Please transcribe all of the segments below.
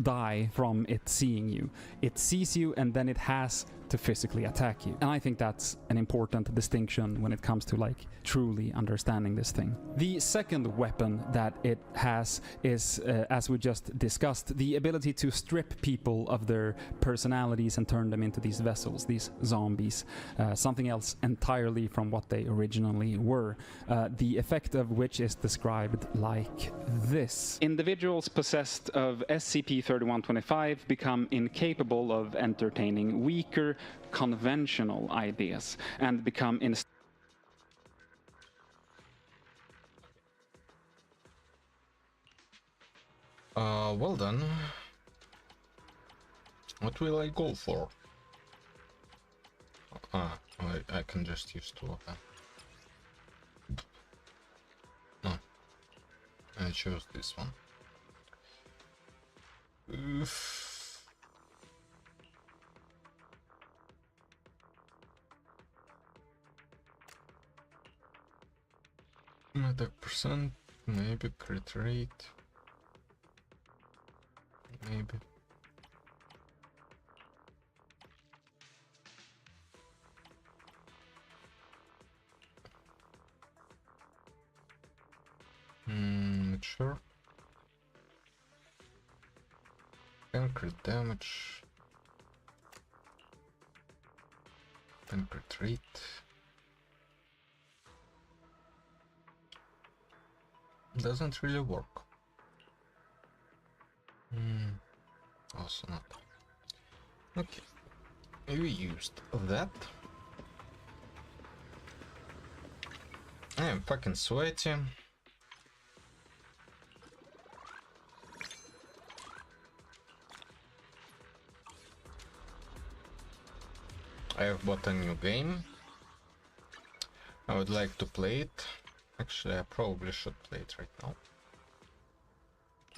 die from it seeing you. It sees you and then it has to physically attack you. And I think that's an important distinction when it comes to like truly understanding this thing. The second weapon that it has is, as we just discussed, the ability to strip people of their personalities and turn them into these vessels, these zombies, something else entirely from what they originally were. The effect of which is described like this. Individuals possessed of SCP-3125 become incapable of entertaining weaker, conventional ideas and become well then, what will I go for? I can just use two of them. No, I chose this one. Oof. Attack percent, maybe crit rate, maybe. Not sure. And crit damage, and crit rate. Doesn't really work. Also not. Okay, we used that. I am fucking sweaty. I have bought a new game. I would like to play it. Actually, I probably should play it right now.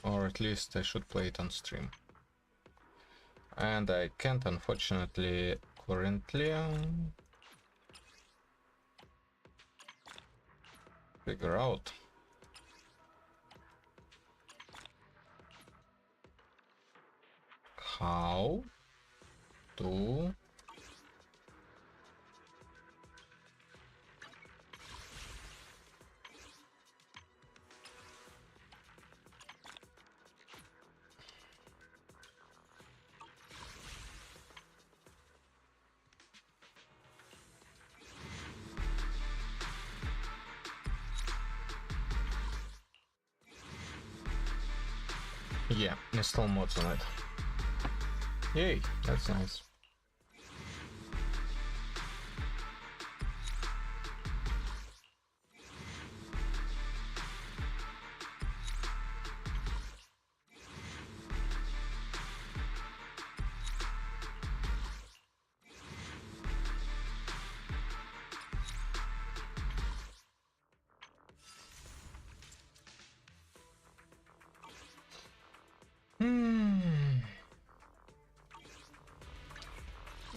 Or at least I should play it on stream. And I can't, unfortunately, currently figure out how to yeah, install mods on it. Yay, that's nice.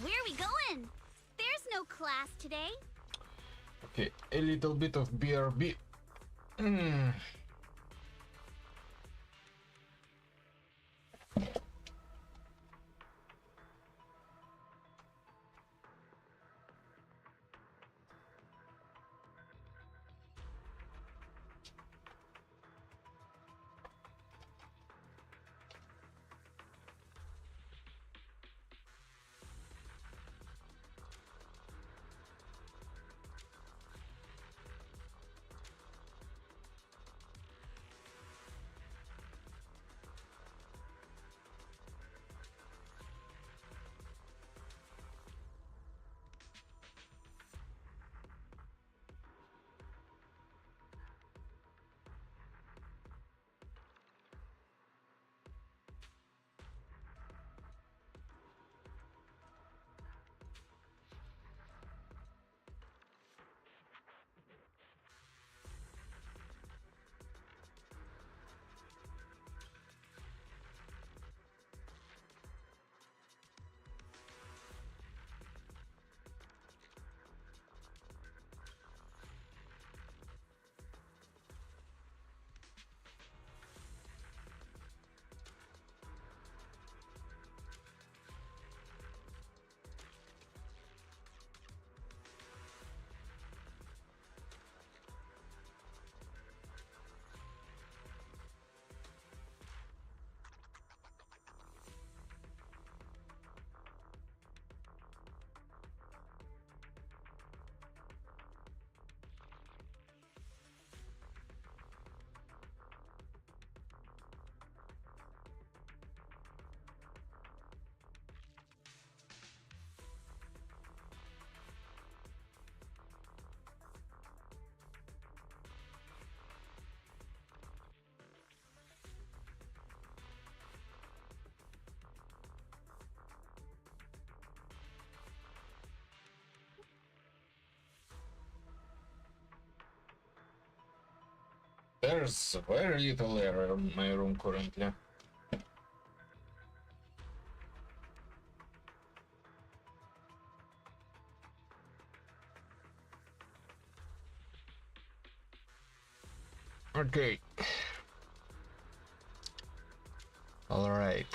Where are we going? There's no class today. Okay, a little bit of BRB. There's very little air in my room currently. Okay. All right.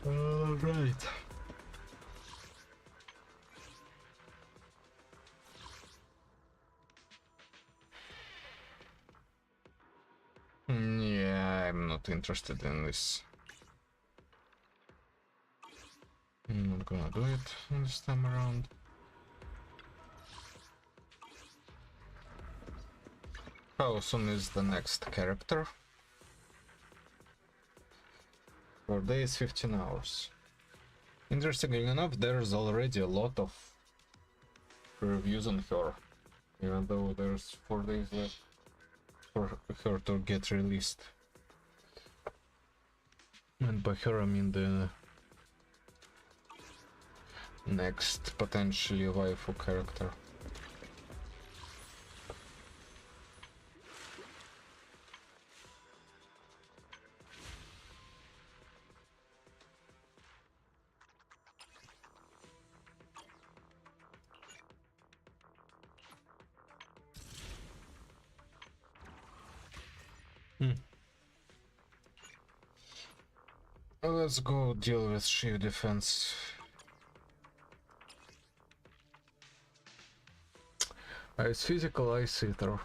All right. Yeah, I'm not interested in this. I'm not gonna do it this time around. How soon is the next character? 4 days, 15 hours. Interestingly enough, there's already a lot of reviews on her, even though there's 4 days left for her to get released. And by her I mean the next potentially waifu character. Let's go deal with shield defense. It's physical ice eater.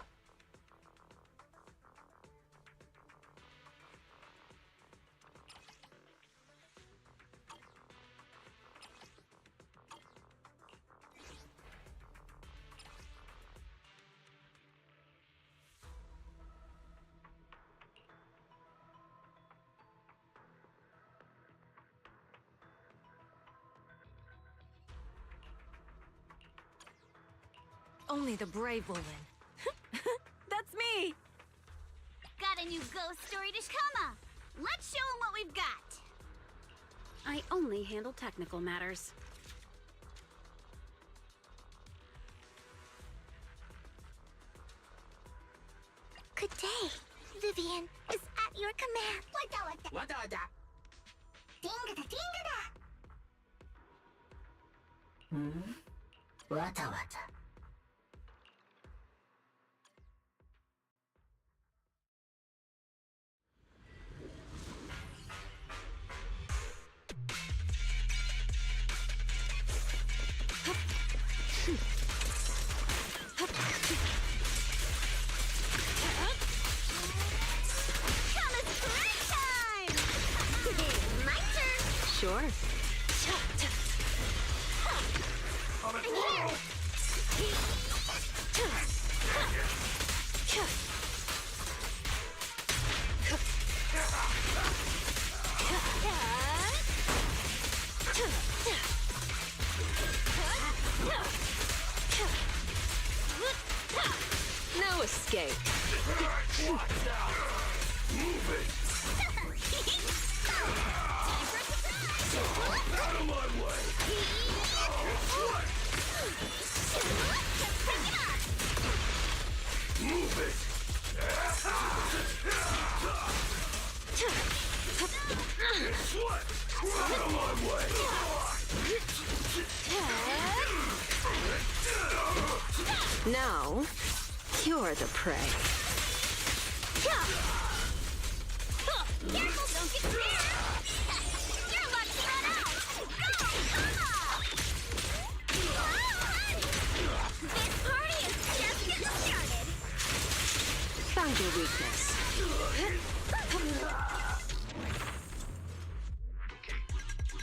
Only the brave will win. That's me! Got a new ghost story to come. Let's show 'em what we've got. I only handle technical matters. Good day. Vivian is at your command. Wada wada. Dingada dingada. Wada wada. Sure. No escape. Move it! Out of my way! Move it! What? Out of my way! Now, you're the prey. Careful, don't get scared! You're about to run out! Go, come on! This party is just getting started! Found your weakness.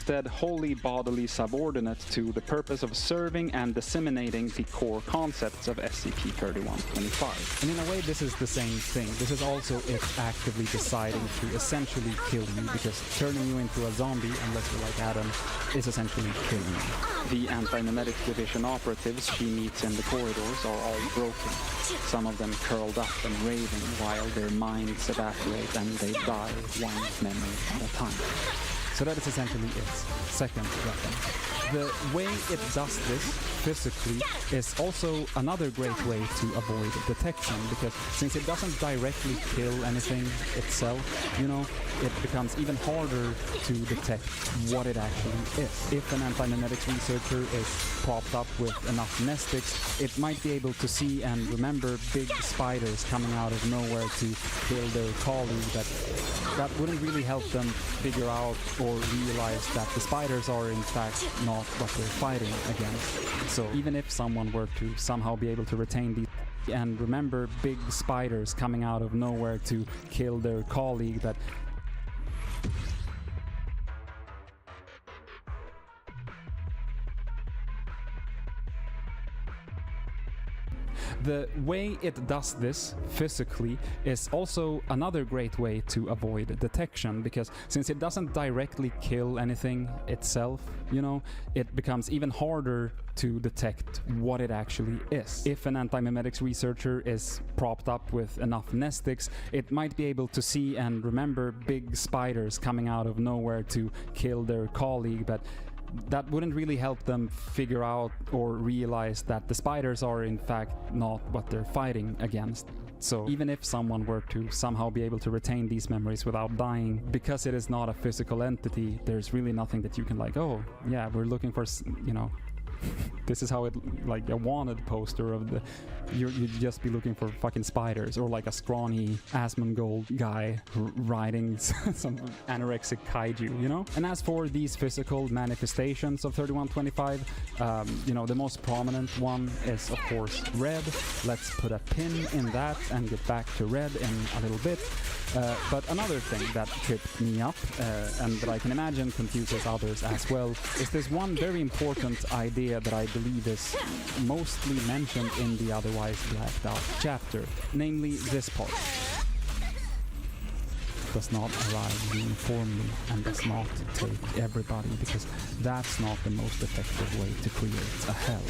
Instead wholly bodily subordinate to the purpose of serving and disseminating the core concepts of SCP-3125. And in a way, this is the same thing. This is also it actively deciding to essentially kill you, because turning you into a zombie, unless you're like Adam, is essentially killing you. The anti-mimetic division operatives she meets in the corridors are all broken. Some of them curled up and raving while their minds evaporate and they die one memory at a time. So that is essentially its second weapon. The way it does this physically is also another great way to avoid detection, because since it doesn't directly kill anything itself, you know, it becomes even harder to detect what it actually is. If an anti-memetics researcher is propped up with enough nestics, it might be able to see and remember big spiders coming out of nowhere to kill their colleague, but that wouldn't really help them figure out or realize that the spiders are in fact not what they're fighting against. So even if someone were to somehow be able to retain these and remember big spiders coming out of nowhere to kill their colleague, that the way it does this physically is also another great way to avoid detection, because since it doesn't directly kill anything itself, you know, it becomes even harder to detect what it actually is. If an anti-memetics researcher is propped up with enough nestics, it might be able to see and remember big spiders coming out of nowhere to kill their colleague, but that wouldn't really help them figure out or realize that the spiders are in fact not what they're fighting against. So even if someone were to somehow be able to retain these memories without dying, because it is not a physical entity, there's really nothing that you can like, oh yeah, we're looking for, you know, this is how it, like a wanted poster of the, you'd just be looking for fucking spiders, or like a scrawny Asmongold guy riding some anorexic kaiju, you know? And as for these physical manifestations of 3125, you know, the most prominent one is of course red. Let's put a pin in that and get back to red in a little bit. But another thing that tripped me up, and that I can imagine confuses others as well, is this one very important idea that I believe is mostly mentioned in the otherwise blacked out chapter, namely this part. Does not arrive uniformly and does not take everybody, because that's not the most effective way to create a hell.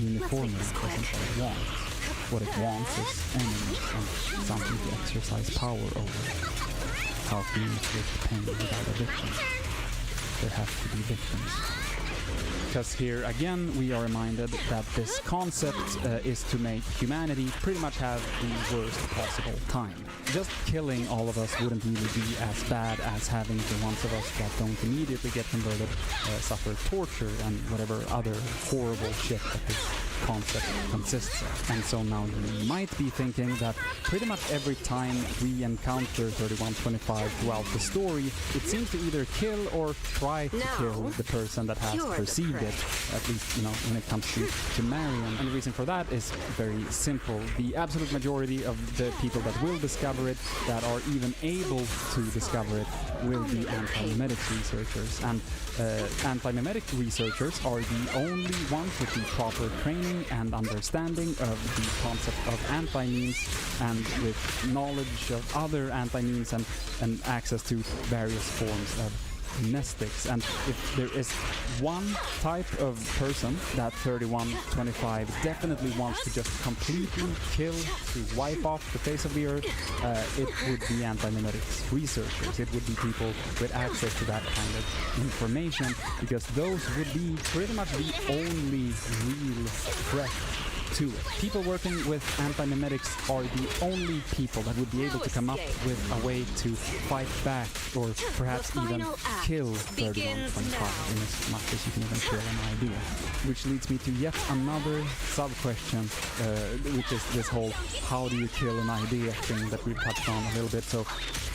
Uniformity isn't what it wants. What it wants is enemies and something to exercise power over. How can you inflict pain without a victim? There have to be victims. Because here again we are reminded that this concept is to make humanity pretty much have the worst possible time. Just killing all of us wouldn't really be as bad as having the ones of us that don't immediately get converted suffer torture and whatever other horrible shit that this concept consists of. And so now you might be thinking that pretty much every time we encounter 3125 throughout the story, it seems to either kill or try to kill the person that has perceived it, at least, you know, when it comes to Marion. And the reason for that is very simple. The absolute majority of the people that will discover it, that are even able to discover it, will be anti-memetics researchers. And anti-memetic researchers are the only ones with the proper training and understanding of the concept of anti-memes, and with knowledge of other anti-memes and access to various forms of nestics. And if there is one type of person that 3125 definitely wants to just completely kill, to wipe off the face of the earth, it would be anti-memetics researchers. It would be people with access to that kind of information, because those would be pretty much the only real threat to it. People working with anti-memetics are the only people that would be able to come up with a way to fight back, or perhaps even kill 3125 in as much as you can even kill an idea. Which leads me to yet another sub-question, which is this whole how do you kill an idea thing that we've touched on a little bit. So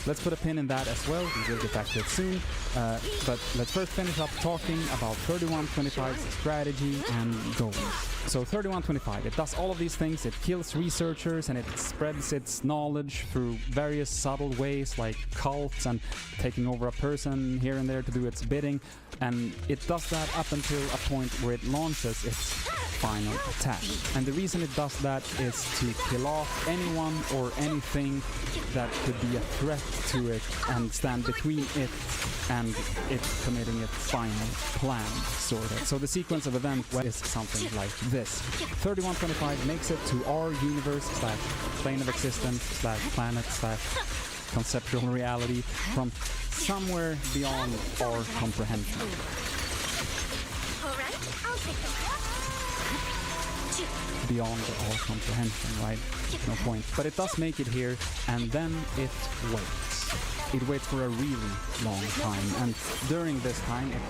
let's put a pin in that as well. We will get back to it soon. But let's first finish up talking about 3125's strategy and goals. So 3125, it does all of these things. It kills researchers and it spreads its knowledge through various subtle ways, like cults and taking over a person here and there to do its bidding. And it does that up until a point where it launches its final attack. And the reason it does that is to kill off anyone or anything that could be a threat to it and stand between it and it committing its final plan, sort of. So the sequence of events is something like this. 3125 makes it to our universe / plane of existence / planet / conceptual reality from somewhere beyond our comprehension. All right, I'll take them. Beyond our comprehension, right? No point. But it does make it here, and then it waits. It waits for a really long time, and during this time it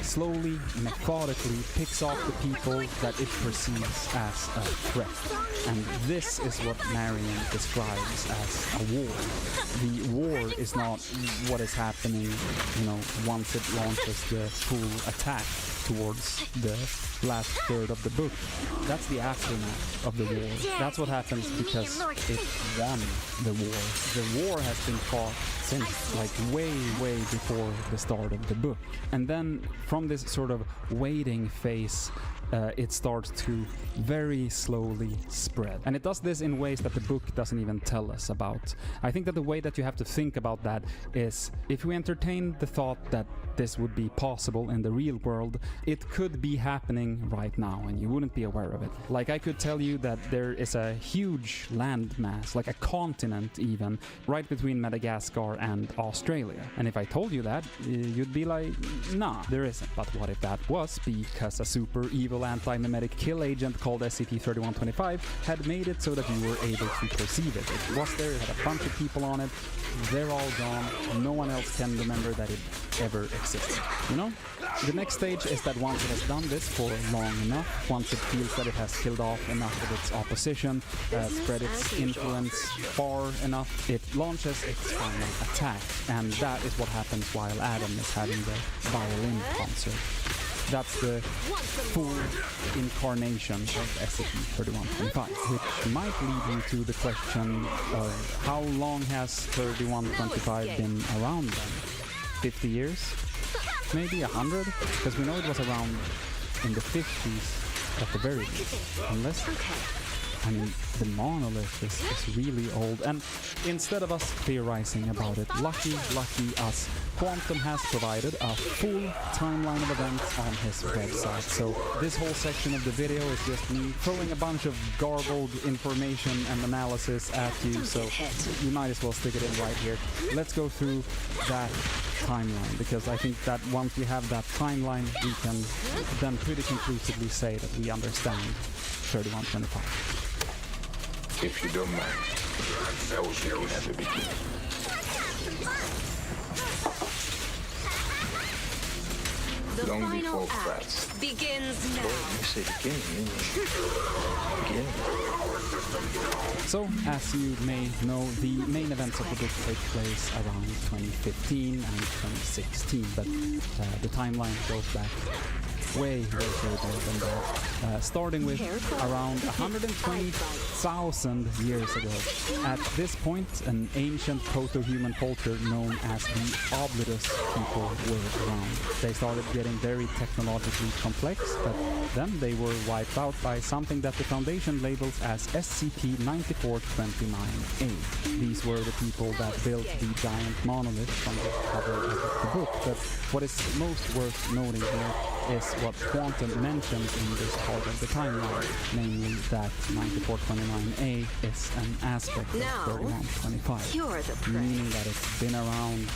slowly, methodically picks off the people that it perceives as a threat. And this is what Marion describes as a war. The war is not what is happening, once it launches the full attack towards the last third of the book. That's the aftermath of the war. That's what happens because it won the war. The war has been fought since way before the start of the book. And then from this sort of waiting phase, it starts to very slowly spread. And it does this in ways that the book doesn't even tell us about. I think that the way that you have to think about that is, if we entertain the thought that this would be possible in the real world, it could be happening right now and you wouldn't be aware of it. Like, I could tell you that there is a huge landmass, like a continent even, right between Madagascar and Australia. And if I told you that, you'd be like, nah, there isn't. But what if that was because a super evil anti-mimetic kill agent called SCP-3125 had made it so that you were able to perceive it? It was there, it had a bunch of people on it, they're all gone, no one else can remember that it ever existed, The next stage is that once it has done this for long enough, once it feels that it has killed off enough of its opposition, spread its influence far enough, it launches its final attack. And that is what happens while Adam is having the violin concert. That's the full incarnation of SCP-3125, which might lead you to the question of how long has 3125 been around then? 50 years? Maybe 100? Because we know it was around in the 50s at the very least. Unless, the monolith is really old. And instead of us theorizing about it, lucky us, Quantum has provided a full timeline of events on his website. So this whole section of the video is just me throwing a bunch of garbled information and analysis at you, so you might as well stick it in right here. Let's go through that timeline, because I think that once we have that timeline, we can then pretty conclusively say that we understand 3125. If you don't mind, I will show you at the beginning. The Long final before act frats. begins now. You say beginning, beginning. So, as you may know, the main events of the book take place around 2015 and 2016, but the timeline goes back way further than that, starting with around 120,000 years ago. At this point, an ancient proto-human culture known as the Oblitus people were around. They started getting very technologically complex, but then they were wiped out by something that the Foundation labels as SCP-9429-A. These were the people that built the giant monolith from the cover of the book, but what is most worth noting here is what Quantum mentions in this part of the timeline, namely that 9429A is an aspect of 3125, You're the prey. meaning that it's been around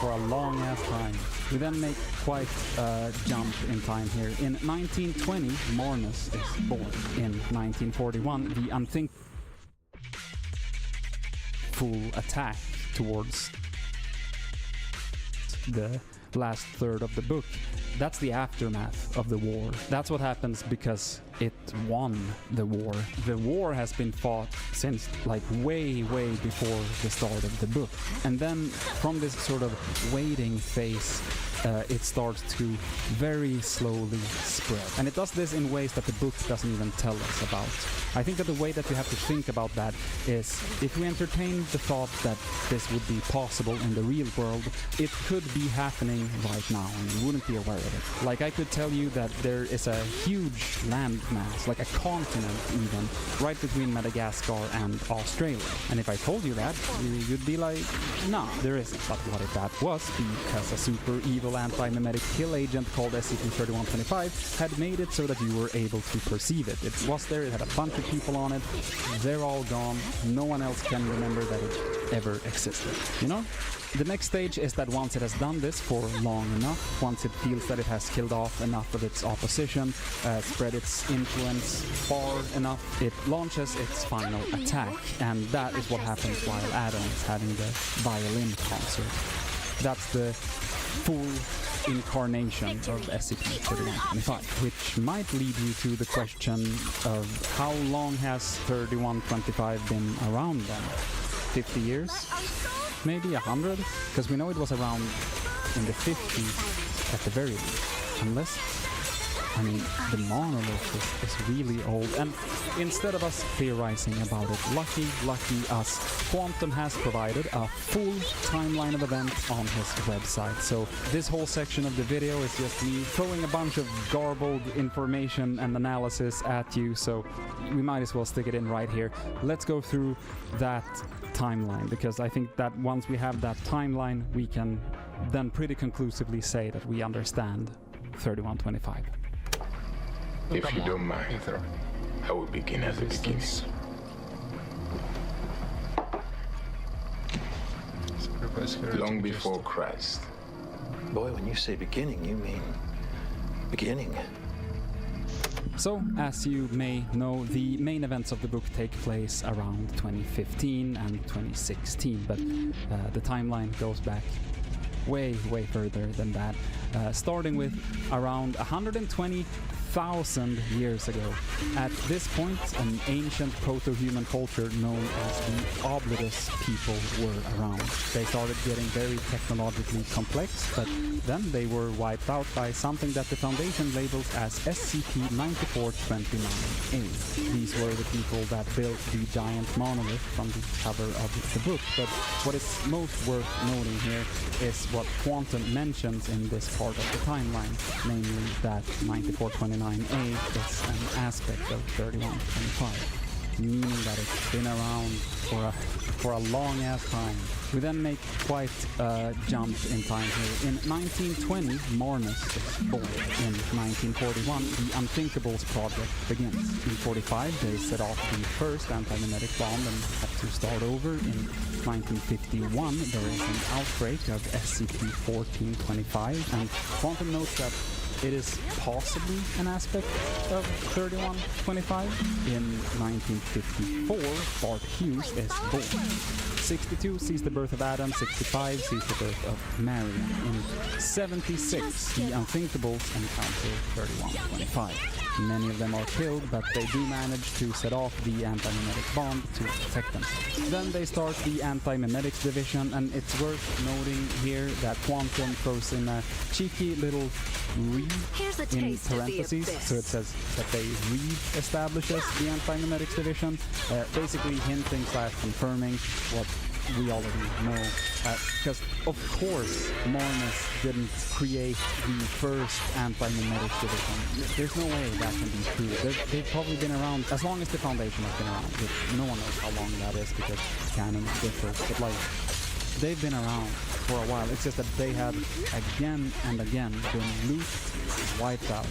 for a long ass time. We then make quite a jump in time here. In 1920, Marnus is born. In 1941, the full attack towards the last third of the book. That's the aftermath of the war. That's what happens because it won the war. The war has been fought since way before the start of the book. And then from this sort of waiting phase, it starts to very slowly spread. And it does this in ways that the book doesn't even tell us about. I think that the way that you have to think about that is, if we entertain the thought that this would be possible in the real world, it could be happening right now and you wouldn't be aware of it. Like, I could tell you that there is a huge land landmass, like a continent even, right between Madagascar and Australia. And if I told you that, you'd be like, nah, there isn't. But what if that was? Because a super evil anti-memetic kill agent called SCP-3125 had made it so that you were able to perceive it. It was there, it had a bunch of people on it, they're all gone, no one else can remember that it ever existed, you know? The next stage is that once it has done this for long enough, once it feels that it has killed off enough of its opposition, spread its influence far enough, it launches its final attack. And that is what happens while Adam is having the violin concert. That's the full incarnation of SCP-3125, which might lead you to the question of how long has 3125 been around then? 50 years? Maybe 100? Because we know it was around in the 50s at the very least. Unless, I mean, the monolith is really old. And instead of us theorizing about it, lucky us, Quantum has provided a full timeline of events on his website. So this whole section of the video is just me throwing a bunch of garbled information and analysis at you, so we might as well stick it in right here. Let's go through that timeline, because I think that once we have that timeline, we can then pretty conclusively say that we understand 3125. If you don't mind, Ether. I will begin at the beginning. Long before Christ. Boy, when you say beginning, you mean beginning. So, as you may know, the main events of the book take place around 2015 and 2016, but the timeline goes back way further than that, starting with around 120,000 years ago. At this point, an ancient proto-human culture known as the Oblitus people were around. They started getting very technologically complex, but then they were wiped out by something that the Foundation labels as SCP-9429A. These were the people that built the giant monolith from the cover of the book, but what is most worth noting here is what Quantum mentions in this part of the timeline, namely that 9429A is an aspect of 3125, meaning that it's been around for a long ass time. We then make quite a jump in time here. In 1920, Marnus is born. In 1941, the Unthinkables project begins. In 45, they set off the first anti-memetic bomb and have to start over. In 1951, there is an outbreak of SCP-1425, and Quantum notes that it is possibly an aspect of 3125. In 1954, Bart Hughes is born. 62 sees the birth of Adam, 65 sees the birth of Marion. In 76, the Unthinkables encounter 3125. Many of them are killed, but they do manage to set off the anti-memetic bomb to protect themselves. Then they start the anti-memetics division, and it's worth noting here that Quantum throws in a cheeky little read in parentheses, so it says that they re-establishes the anti-memetics division, basically hinting / confirming what we already know, because of course Marnus didn't create the first anti-memetic division. There's no way that can be true. They've probably been around as long as the Foundation has been around, which no one knows how long that is because canon differs, but like, they've been around for a while. It's just that they have again and again been looped, wiped out,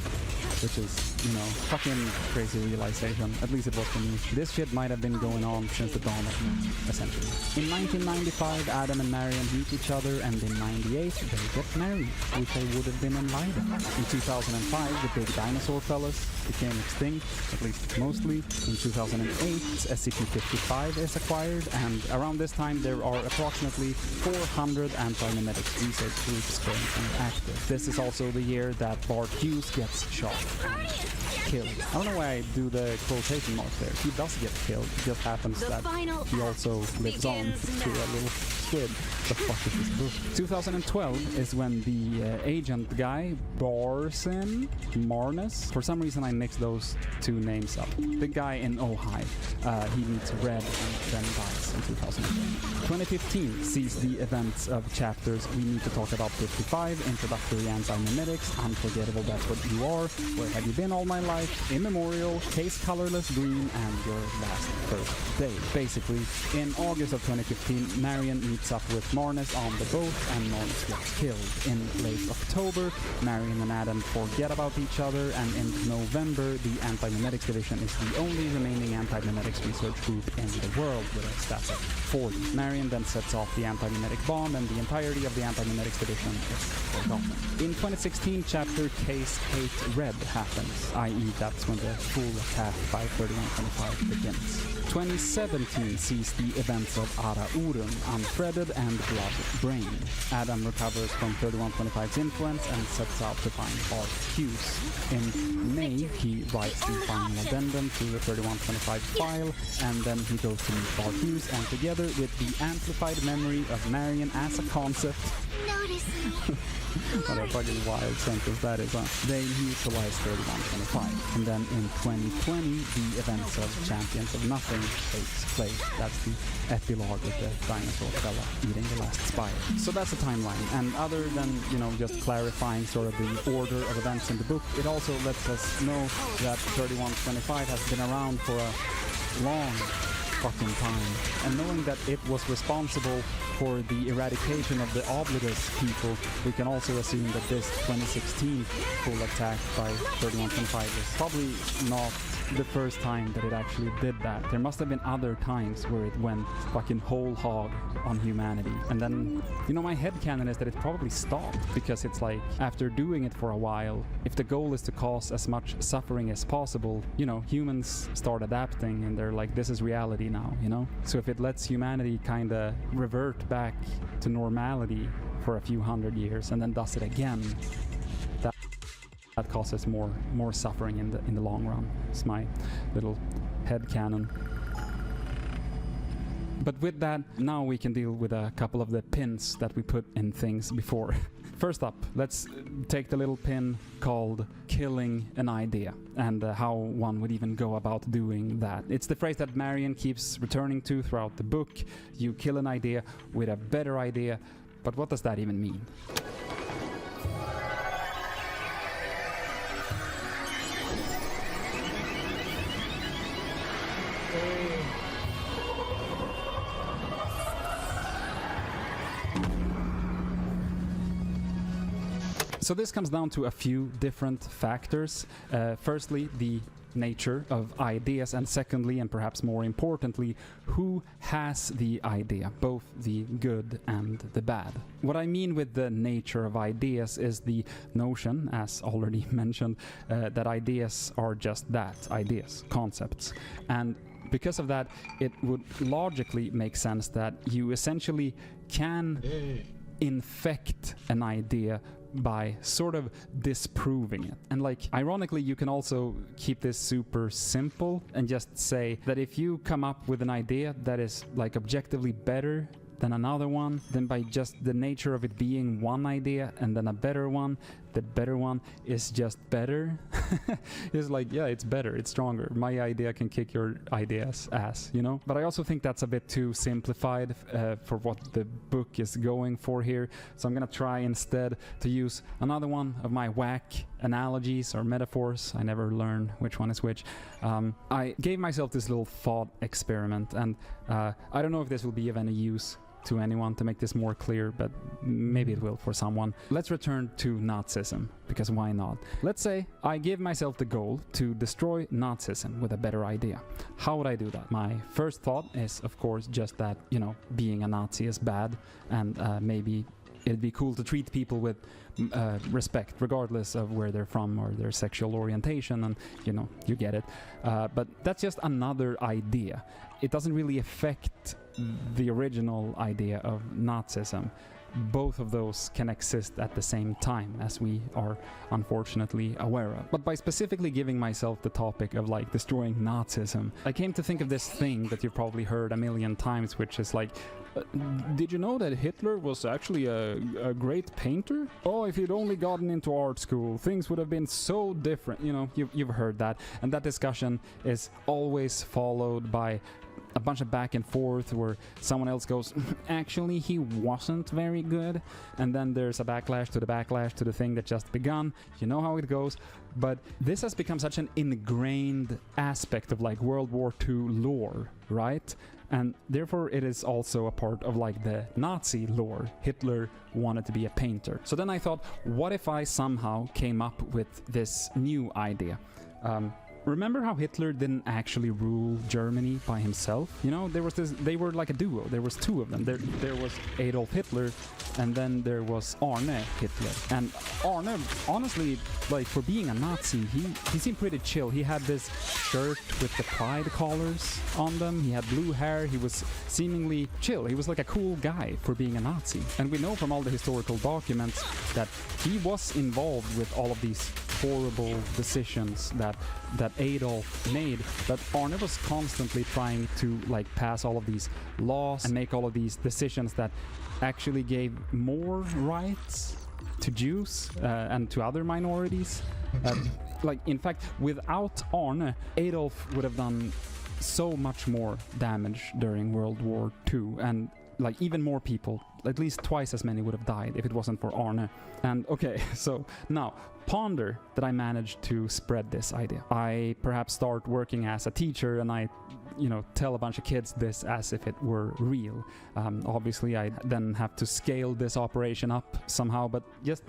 which is, you know, fucking crazy realization. At least it was for me. This shit might have been going on since the dawn of man, essentially. In 1995, Adam and Marion meet each other, and in 98, they get married, which they would have been enlightened. In 2005, the big dinosaur fellas became extinct, at least mostly. In 2008, SCP-55 is acquired, and around this time, there are approximately 400 anti-memetics research groups currently active. This is also the year that Bart Hughes gets shot and killed. I don't know why I do the quotation marks there. He does get killed. It just happens that he also lives on through a little squid. The fuck is this book? 2012 is when the agent guy, Marnus, for some reason I mixed those two names up. The guy in Ojai, he meets Red and then dies in 2012. 2015 sees the events of chapters We Need to Talk About 55, Introductory Anti-Memetics, Unforgettable That's What You Are, Where Have You Been All My Life, life, immemorial, case colorless green, and your last first day. Basically, in August of 2015, Marion meets up with Marnus on the boat, and Marnus gets killed. In late October, Marion and Adam forget about each other, and in November, the Anti-Memetics Division is the only remaining anti-memetics research group in the world with a status of 40. Marion then sets off the anti-memetic bomb, and the entirety of the Anti-Memetics Division is forgotten. In 2016, chapter Case 8 Red happens, i.e. that's when the full attack by 3125 begins. 2017 sees the events of Ara Urun, Unthreaded and Blood Brain. Adam recovers from 3125's influence and sets out to find Arcus. In May, he writes the final addendum to the 3125 file, and then he goes to meet Arcus, and together with the amplified memory of Marion as a concept, Notice me. what a fucking wild sentence that is, huh? They utilize 3125. And then in 2020, the events of Champions of Nothing takes place. That's the epilogue with the dinosaur fella eating the last spire. So that's the timeline. And other than, just clarifying sort of the order of events in the book, it also lets us know that 3125 has been around for a long fucking time. And knowing that it was responsible for the eradication of the Obligus people, we can also assume that this 2016 full attack by 3125 is probably not the first time that it actually did that. There must have been other times where it went fucking whole hog on humanity. And then, my headcanon is that it probably stopped, because it's like, after doing it for a while, if the goal is to cause as much suffering as possible, humans start adapting and they're like, this is reality now, So if it lets humanity kinda revert back to normality for a few hundred years and then does it again, that causes more suffering in the long run. It's my little headcanon. But with that, now we can deal with a couple of the pins that we put in things before. First up, let's take the little pin called killing an idea, and how one would even go about doing that. It's the phrase that Marion keeps returning to throughout the book. You kill an idea with a better idea, but what does that even mean? So this comes down to a few different factors. Firstly, the nature of ideas, and secondly, and perhaps more importantly, who has the idea, both the good and the bad. What I mean with the nature of ideas is the notion, as already mentioned, that ideas are just that, ideas, concepts. And because of that, it would logically make sense that you essentially can infect an idea by sort of disproving it. And ironically, you can also keep this super simple and just say that if you come up with an idea that is objectively better than another one, then by just the nature of it being one idea and then a better one, the better one is just better. It's it's better, it's stronger. My idea can kick your idea's ass, But I also think that's a bit too simplified for what the book is going for here. So I'm gonna try instead to use another one of my whack analogies or metaphors. I never learn which one is which. I gave myself this little thought experiment, and I don't know if this will be of any use to anyone to make this more clear, but maybe it will for someone. Let's return to Nazism, because why not? Let's say I give myself the goal to destroy Nazism with a better idea. How would I do that? My first thought is, of course, just that, being a Nazi is bad, and maybe it'd be cool to treat people with respect, regardless of where they're from or their sexual orientation, and you get it. But that's just another idea. It doesn't really affect the original idea of Nazism. Both of those can exist at the same time, as we are unfortunately aware of. But by specifically giving myself the topic of destroying Nazism, I came to think of this thing that you've probably heard a million times, which is did you know that Hitler was actually a great painter? Oh, if he'd only gotten into art school, things would have been so different. You've heard that. And that discussion is always followed by a bunch of back and forth where someone else goes, actually he wasn't very good, and then there's a backlash to the thing that just begun. You know how it goes. But this has become such an ingrained aspect of like World War II lore, right? And therefore it is also a part of like the Nazi lore. Hitler wanted to be a painter. So then I thought, what if I somehow came up with this new idea? Remember how Hitler didn't actually rule Germany by himself? You know, they were like a duo. There was two of them. There was Adolf Hitler, and then there was Arne Hitler. And Arne, honestly, like for being a Nazi, he seemed pretty chill. He had this shirt with the pride collars on them. He had blue hair. He was seemingly chill. He was like a cool guy for being a Nazi. And we know from all the historical documents that he was involved with all of these horrible decisions that Adolf made, but Arne was constantly trying to like pass all of these laws and make all of these decisions that actually gave more rights to Jews and to other minorities. Like in fact, without Arne, Adolf would have done so much more damage during World War II, and like even more people, at least twice as many would have died if it wasn't for Arne. And okay, so now ponder that I managed to spread this idea. I perhaps start working as a teacher and I, tell a bunch of kids this as if it were real. Obviously I then have to scale this operation up somehow, but just...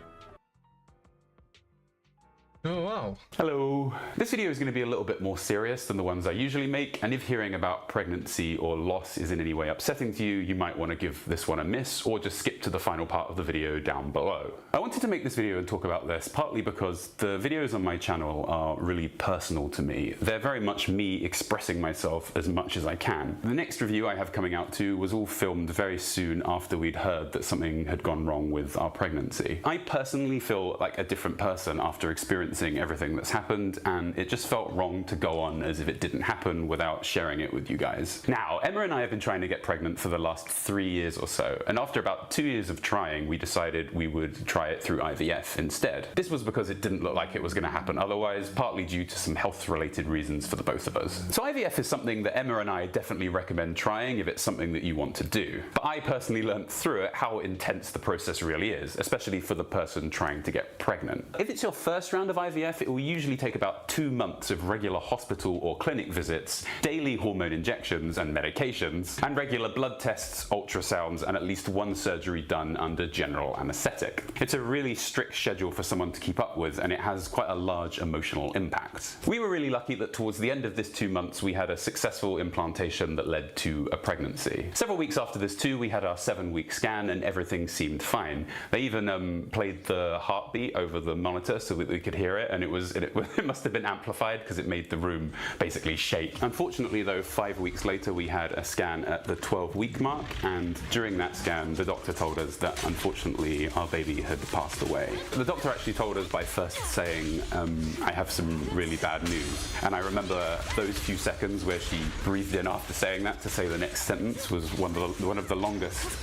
Oh wow. Hello. This video is going to be a little bit more serious than the ones I usually make, and if hearing about pregnancy or loss is in any way upsetting to you, you might want to give this one a miss or just skip to the final part of the video down below. I wanted to make this video and talk about this partly because the videos on my channel are really personal to me. They're very much me expressing myself as much as I can. The next review I have coming out too was all filmed very soon after we'd heard that something had gone wrong with our pregnancy. I personally feel like a different person after experiencing everything that's happened, and it just felt wrong to go on as if it didn't happen without sharing it with you guys. Now, Emma and I have been trying to get pregnant for the last 3 years or so, and after about 2 years of trying, we decided we would try it through IVF instead. This was because it didn't look like it was going to happen otherwise, partly due to some health-related reasons for the both of us. So IVF is something that Emma and I definitely recommend trying if it's something that you want to do. But I personally learned through it how intense the process really is, especially for the person trying to get pregnant. If it's your first round of IVF, it will usually take about 2 months of regular hospital or clinic visits, daily hormone injections and medications, and regular blood tests, ultrasounds, and at least one surgery done under general anaesthetic. It's a really strict schedule for someone to keep up with, and it has quite a large emotional impact. We were really lucky that towards the end of this 2 months we had a successful implantation that led to a pregnancy. Several weeks after this too, we had our 7-week scan and everything seemed fine. They even played the heartbeat over the monitor so that we could hear it, and it must have been amplified because it made the room basically shake. Unfortunately though, 5 weeks later we had a scan at the 12-week mark, and during that scan the doctor told us that unfortunately our baby had passed away. The doctor actually told us by first saying, I have some really bad news, and I remember those few seconds where she breathed in after saying that to say the next sentence was one of the longest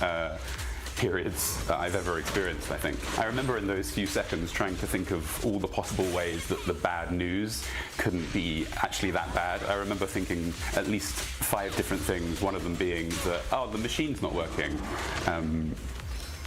periods that I've ever experienced, I think. I remember in those few seconds trying to think of all the possible ways that the bad news couldn't be actually that bad. I remember thinking at least 5 different things, one of them being that, oh, the machine's not working.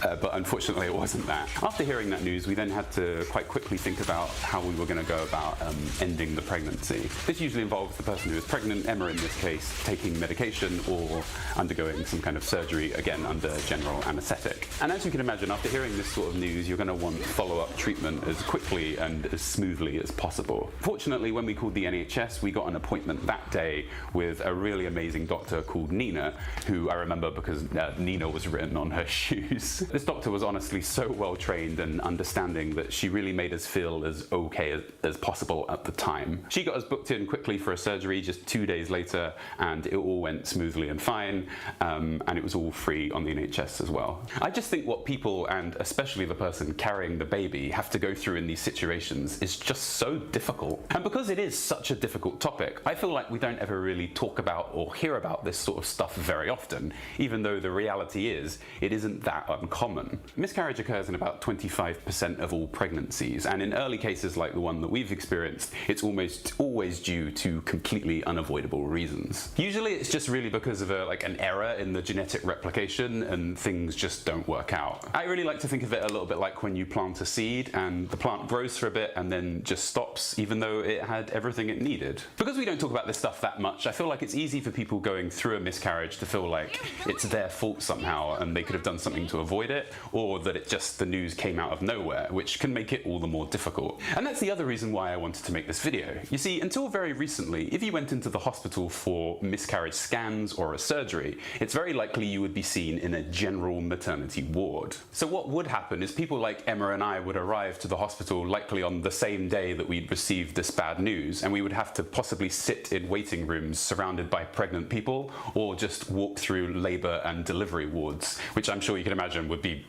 But unfortunately it wasn't that. After hearing that news, we then had to quite quickly think about how we were going to go about ending the pregnancy. This usually involves the person who is pregnant, Emma in this case, taking medication or undergoing some kind of surgery, again under general anaesthetic. And as you can imagine, after hearing this sort of news, you're going to want follow-up treatment as quickly and as smoothly as possible. Fortunately, when we called the NHS, we got an appointment that day with a really amazing doctor called Nina, who I remember because Nina was written on her shoes. This doctor was honestly so well trained and understanding that she really made us feel as okay as possible at the time. She got us booked in quickly for a surgery just 2 days later, and it all went smoothly and fine, and it was all free on the NHS as well. I just think what people, and especially the person carrying the baby, have to go through in these situations is just so difficult. And because it is such a difficult topic, I feel like we don't ever really talk about or hear about this sort of stuff very often, even though the reality is it isn't that uncommon. common. Miscarriage occurs in about 25% of all pregnancies, and in early cases like the one that we've experienced, it's almost always due to completely unavoidable reasons. Usually it's just really because of an error in the genetic replication and things just don't work out. I really like to think of it a little bit like when you plant a seed and the plant grows for a bit and then just stops even though it had everything it needed. Because we don't talk about this stuff that much, I feel like it's easy for people going through a miscarriage to feel like it's their fault somehow and they could have done something to avoid it, or that the news came out of nowhere, which can make it all the more difficult. And that's the other reason why I wanted to make this video. You see, until very recently, if you went into the hospital for miscarriage scans or a surgery, it's very likely you would be seen in a general maternity ward. So what would happen is people like Emma and I would arrive to the hospital likely on the same day that we'd received this bad news, and we would have to possibly sit in waiting rooms surrounded by pregnant people, or just walk through labour and delivery wards, which I'm sure you can imagine would be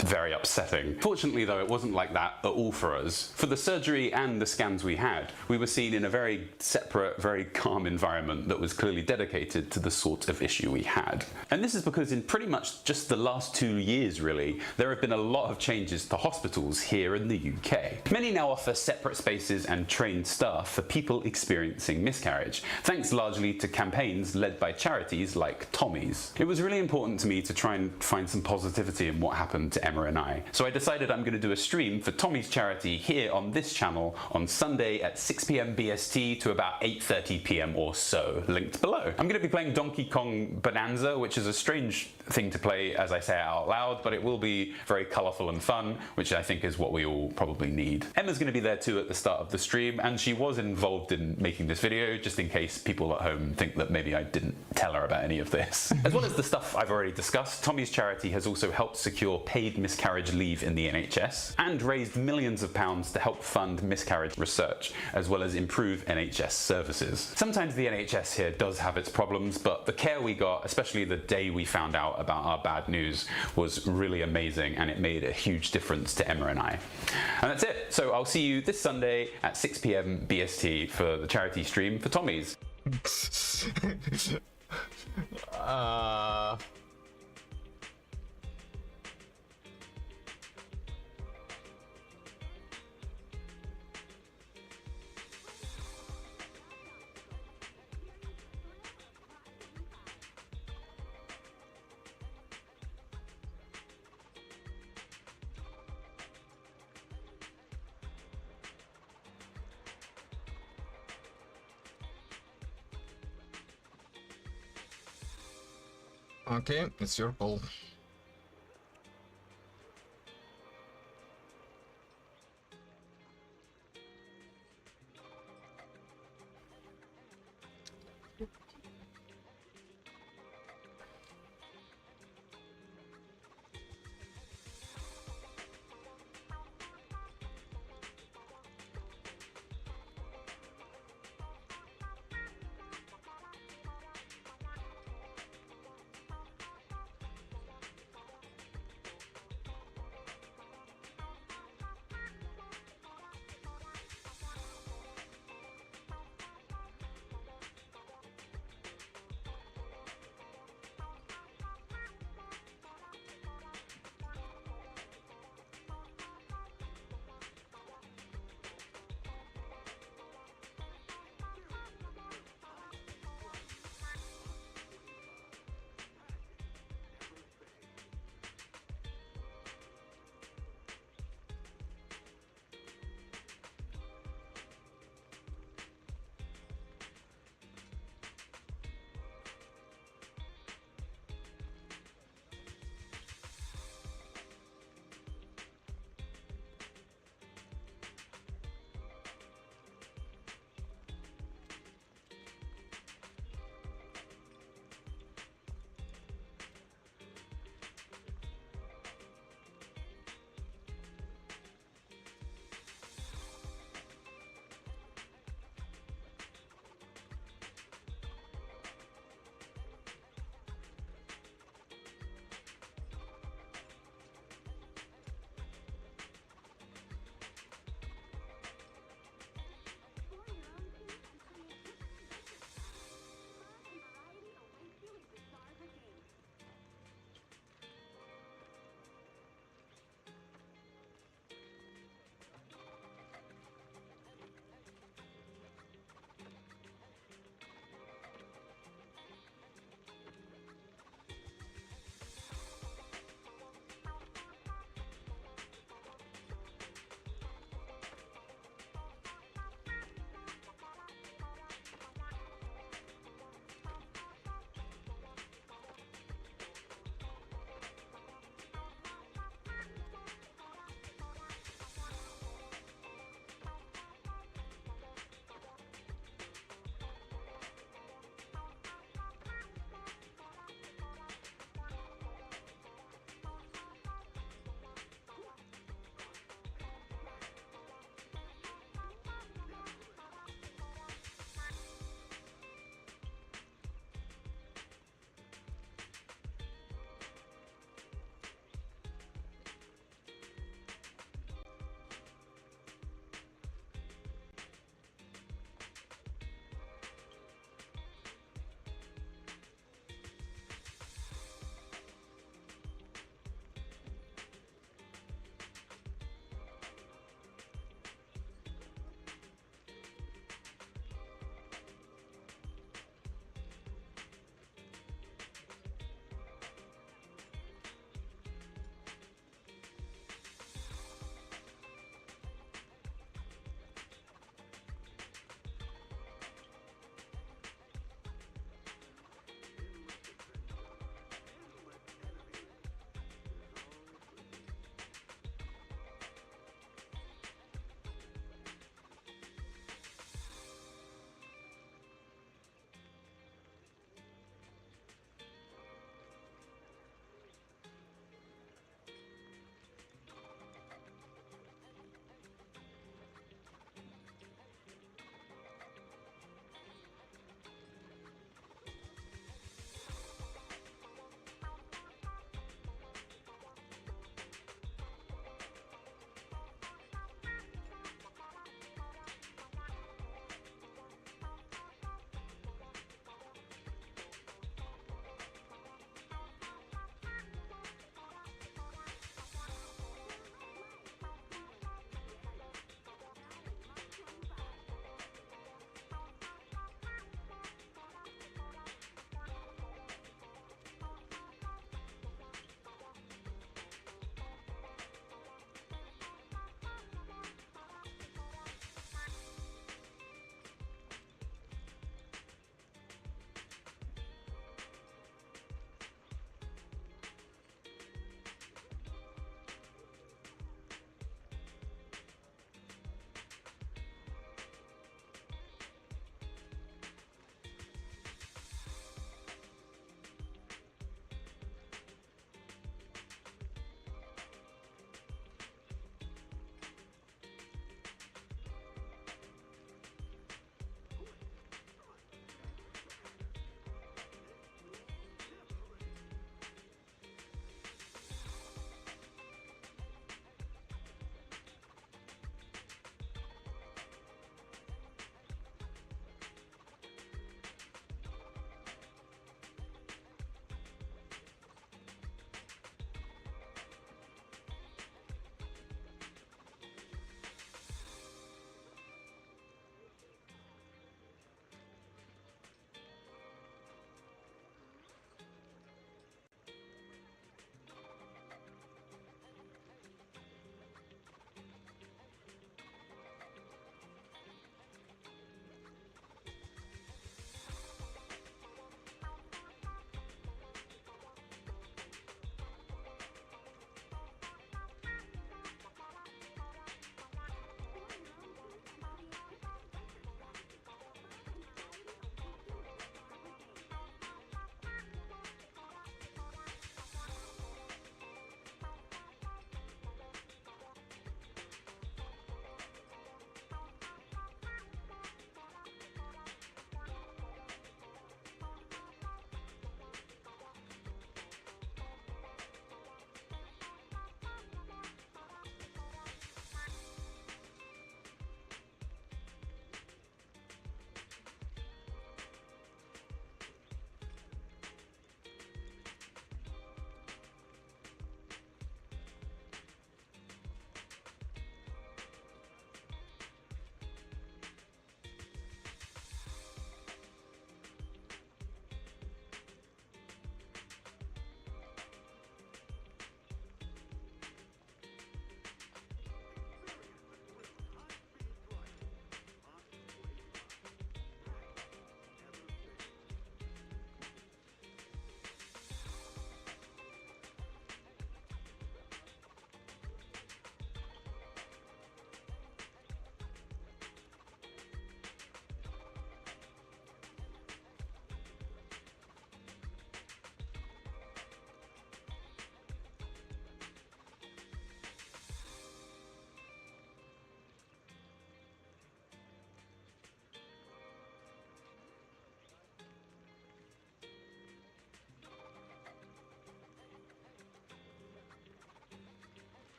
very upsetting. Fortunately though, it wasn't like that at all for us. For the surgery and the scans we had, we were seen in a very separate, very calm environment that was clearly dedicated to the sort of issue we had. And this is because in pretty much just the last 2 years really, there have been a lot of changes to hospitals here in the UK. Many now offer separate spaces and trained staff for people experiencing miscarriage, thanks largely to campaigns led by charities like Tommy's. It was really important to me to try and find some positivity in what happened to Emma and I. So I decided I'm going to do a stream for Tommy's charity here on this channel on Sunday at 6 PM BST to about 8:30 PM or so, linked below. I'm going to be playing Donkey Kong Bonanza, which is a strange thing to play as I say it out loud, but it will be very colourful and fun, which I think is what we all probably need. Emma's going to be there too at the start of the stream, and she was involved in making this video, just in case people at home think that maybe I didn't tell her about any of this. As well as the stuff I've already discussed, Tommy's charity has also helped secure paid miscarriage leave in the NHS and raised millions of pounds to help fund miscarriage research, as well as improve NHS services. Sometimes the NHS here does have its problems, but the care we got, especially the day we found out about our bad news, was really amazing, and it made a huge difference to Emma and I. And that's it. So I'll see you this Sunday at 6 PM BST for the charity stream for Tommy's. Okay, it's your call.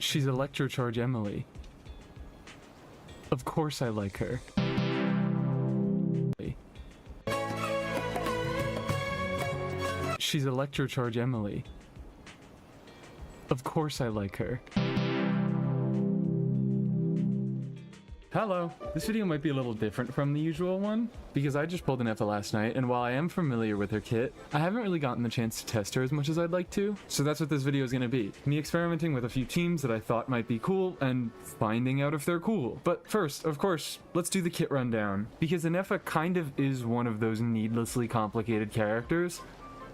She's Electrocharge Emily. Of course I like her. She's Electrocharge Emily. Of course I like her. Hello. This video might be a little different from the usual one, because I just pulled an Effa last night, and while I am familiar with her kit, I haven't really gotten the chance to test her as much as I'd like to, so that's what this video is going to be. Me experimenting with a few teams that I thought might be cool, and finding out if they're cool. But first, of course, let's do the kit rundown, because an Effa kind of is one of those needlessly complicated characters,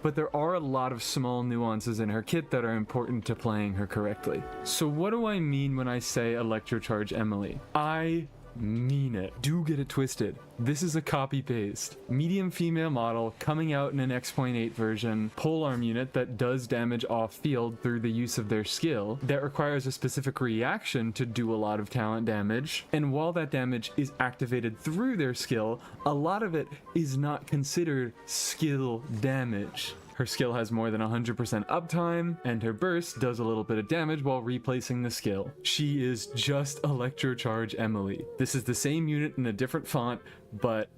but there are a lot of small nuances in her kit that are important to playing her correctly. So what do I mean when I say Electrocharge Emily? I mean it. Do get it twisted. This is a copy-paste. Medium female model coming out in an X.8 version, polearm unit that does damage off-field through the use of their skill, that requires a specific reaction to do a lot of talent damage, and while that damage is activated through their skill, a lot of it is not considered skill damage. Her skill has more than 100% uptime, and her burst does a little bit of damage while replacing the skill. She is just Electrocharge Emily. This is the same unit in a different font, but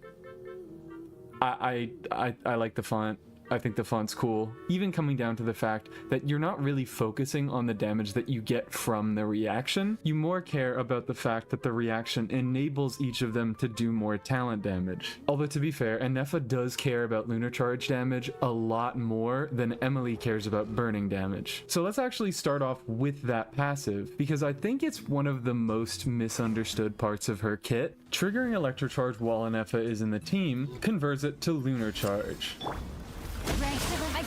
I like the font. I think the font's cool, even coming down to the fact that you're not really focusing on the damage that you get from the reaction. You more care about the fact that the reaction enables each of them to do more talent damage. Although to be fair, an Effa does care about lunar charge damage a lot more than Emily cares about burning damage. So let's actually start off with that passive, because I think it's one of the most misunderstood parts of her kit. Triggering Electrocharge while an Effa is in the team converts it to lunar charge,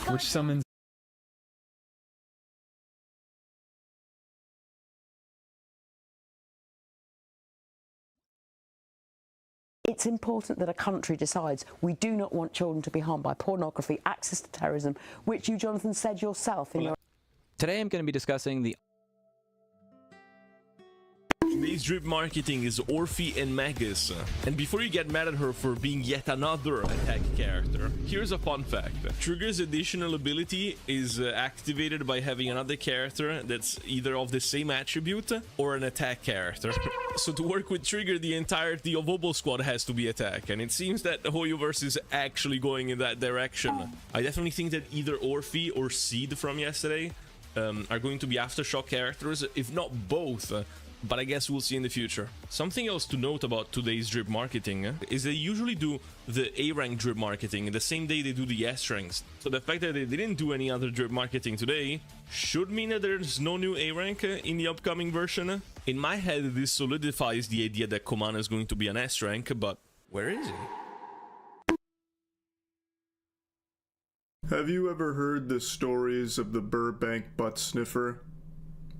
which summons It's important that a country decides we do not want children to be harmed by pornography, access to terrorism, which you, Jonathan, said yourself in your... Today I'm going to be discussing the... Today's drip marketing is Orphe and Magus, and before you get mad at her for being yet another attack character, here's a fun fact. Trigger's additional ability is activated by having another character that's either of the same attribute or an attack character. So to work with Trigger, the entirety of Obo Squad has to be attack, and it seems that the Hoyoverse is actually going in that direction. I definitely think that either Orphe or Seed from yesterday are going to be Aftershock characters, if not both. But I guess we'll see in the future. Something else to note about today's drip marketing is they usually do the A rank drip marketing the same day they do the S ranks. So the fact that they didn't do any other drip marketing today should mean that there's no new A rank in the upcoming version. In my head, this solidifies the idea that Komana is going to be an S rank, but where is he? Have you ever heard the stories of the Burbank butt sniffer?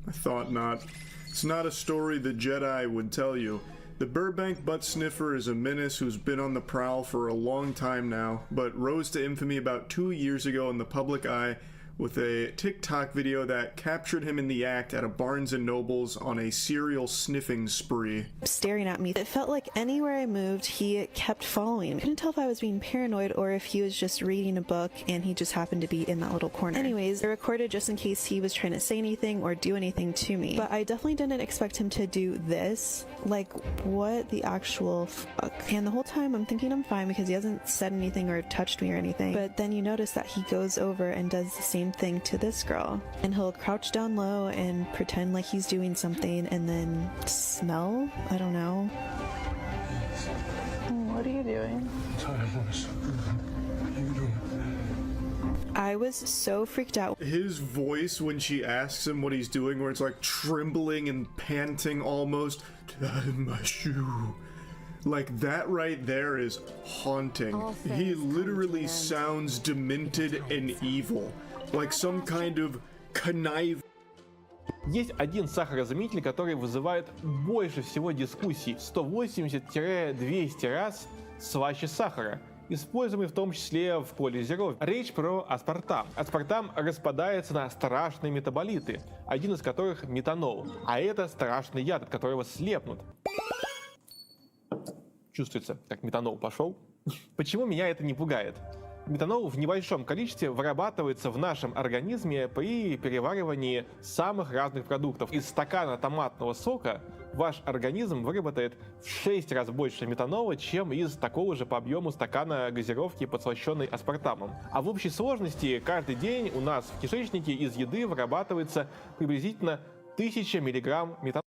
I thought not. It's not a story the Jedi would tell you. The Burbank butt sniffer is a menace who's been on the prowl for a long time now, but rose to infamy about 2 years ago in the public eye with a TikTok video that captured him in the act at a Barnes & Noble's on a serial sniffing spree. Staring at me. It felt like anywhere I moved, he kept following. I couldn't tell if I was being paranoid or if he was just reading a book and he just happened to be in that little corner. Anyways, I recorded just in case he was trying to say anything or do anything to me. But I definitely didn't expect him to do this. Like, what the actual fuck? And the whole time I'm thinking I'm fine because he hasn't said anything or touched me or anything. But then you notice that he goes over and does the same thing to this girl, and he'll crouch down low and pretend like he's doing something and then smell. I don't know. What are you doing? I was so freaked out. His voice when she asks him what he's doing, where it's like trembling and panting almost, tie my shoe. Like, that right there is haunting. He literally sounds demented and evil. Like some kind of connive. Есть один сахарозаменитель, который вызывает больше всего дискуссий. 180-200 раз слаще сахара, используемый в том числе в поле зеров. Речь про аспартам. Аспартам распадается на страшные метаболиты, один из которых метанол. А это страшный яд, от которого слепнут. Чувствуется, как метанол пошел. Почему меня это не пугает? Метанол в небольшом количестве вырабатывается в нашем организме при переваривании самых разных продуктов. Из стакана томатного сока ваш организм выработает в 6 раз больше метанола, чем из такого же по объему стакана газировки, подслащенной аспартамом. А в общей сложности каждый день у нас в кишечнике из еды вырабатывается приблизительно 1000 миллиграмм метанола.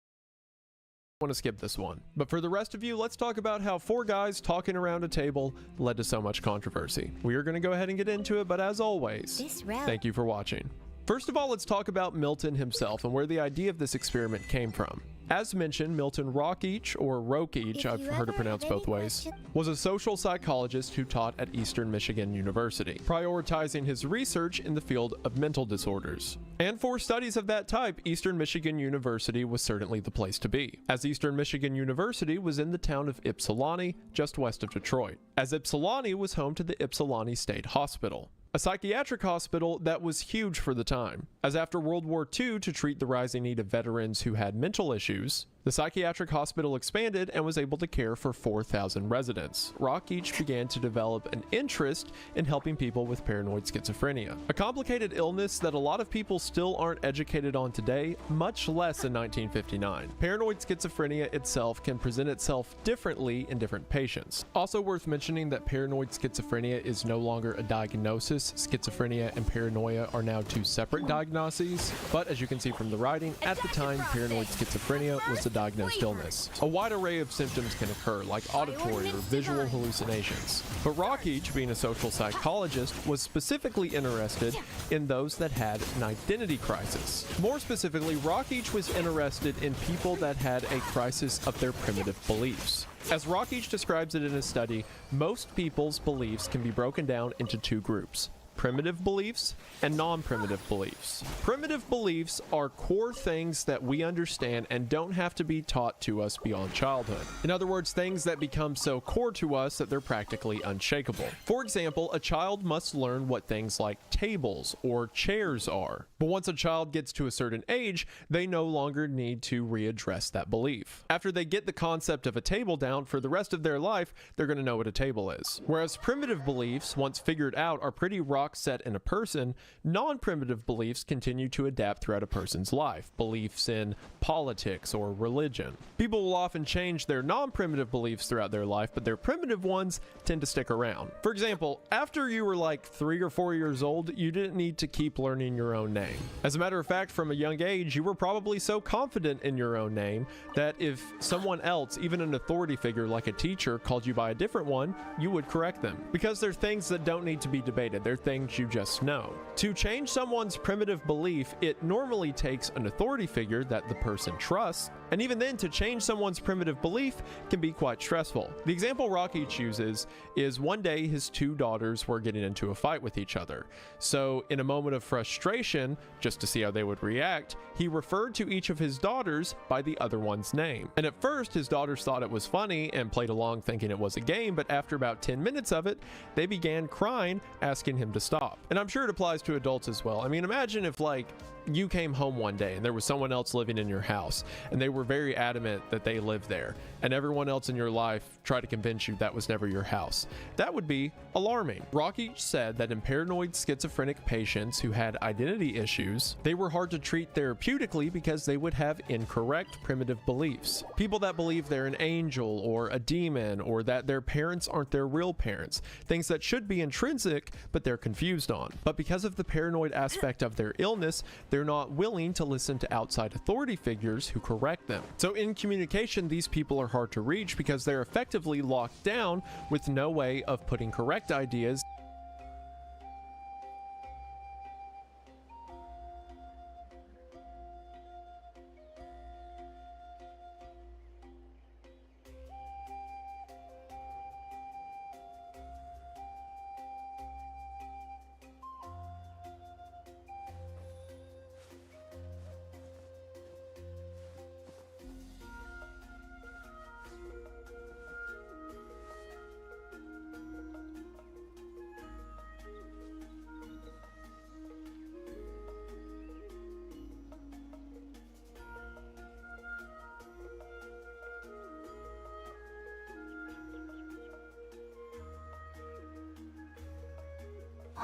Want to skip this one. But for the rest of you, let's talk about how 4 guys talking around a table led to so much controversy. We are going to go ahead and get into it, but as always, thank you for watching. First of all, let's talk about Milton himself and where the idea of this experiment came from. As mentioned, Milton Rockich, or Rokeach, I've heard it pronounced both ways, was a social psychologist who taught at Eastern Michigan University, prioritizing his research in the field of mental disorders. And for studies of that type, Eastern Michigan University was certainly the place to be, as Eastern Michigan University was in the town of Ypsilanti, just west of Detroit, as Ypsilanti was home to the Ypsilanti State Hospital, a psychiatric hospital that was huge for the time, as after World War II, to treat the rising need of veterans who had mental issues, the psychiatric hospital expanded and was able to care for 4,000 residents. Rockich began to develop an interest in helping people with paranoid schizophrenia, a complicated illness that a lot of people still aren't educated on today, much less in 1959. Paranoid schizophrenia itself can present itself differently in different patients. Also worth mentioning that paranoid schizophrenia is no longer a diagnosis. Schizophrenia and paranoia are now 2 separate diagnoses, but as you can see from the writing, at the time, paranoid schizophrenia was a diagnosed illness. A wide array of symptoms can occur, like auditory or visual hallucinations. But Rockich, being a social psychologist, was specifically interested in those that had an identity crisis. More specifically, Rockich was interested in people that had a crisis of their primitive beliefs. As Rockich describes it in his study, most people's beliefs can be broken down into 2 groups: primitive beliefs and non-primitive beliefs. Primitive beliefs are core things that we understand and don't have to be taught to us beyond childhood. In other words, things that become so core to us that they're practically unshakable. For example, a child must learn what things like tables or chairs are. But once a child gets to a certain age, they no longer need to readdress that belief. After they get the concept of a table down, for the rest of their life, they're going to know what a table is. Whereas primitive beliefs, once figured out, are pretty rock set in a person, non-primitive beliefs continue to adapt throughout a person's life. Beliefs in politics or religion. People will often change their non-primitive beliefs throughout their life, but their primitive ones tend to stick around. For example, after you were like 3 or 4 years old, you didn't need to keep learning your own name. As a matter of fact, from a young age, you were probably so confident in your own name that if someone else, even an authority figure like a teacher, called you by a different one, you would correct them. Because they're things that don't need to be debated. They're things you just know. To change someone's primitive belief, it normally takes an authority figure that the person trusts, and even then, to change someone's primitive belief can be quite stressful. The example Rockich uses is one day his 2 daughters were getting into a fight with each other. So in a moment of frustration, just to see how they would react, he referred to each of his daughters by the other one's name. And at first, his daughters thought it was funny and played along thinking it was a game, but after about 10 minutes of it, they began crying, asking him to stop. And I'm sure it applies to adults as well. I mean, imagine if like you came home one day and there was someone else living in your house and they were very adamant that they lived there, and everyone else in your life tried to convince you that was never your house. That would be alarming. Rockich said that in paranoid schizophrenic patients who had identity issues, they were hard to treat therapeutically because they would have incorrect primitive beliefs. People that believe they're an angel or a demon, or that their parents aren't their real parents, things that should be intrinsic but they're confused on. But because of the paranoid aspect of their illness, they're not willing to listen to outside authority figures who correct them. So in communication, these people are hard to reach because they're effectively locked down with no way of putting correct ideas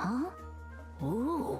Huh? Ooh.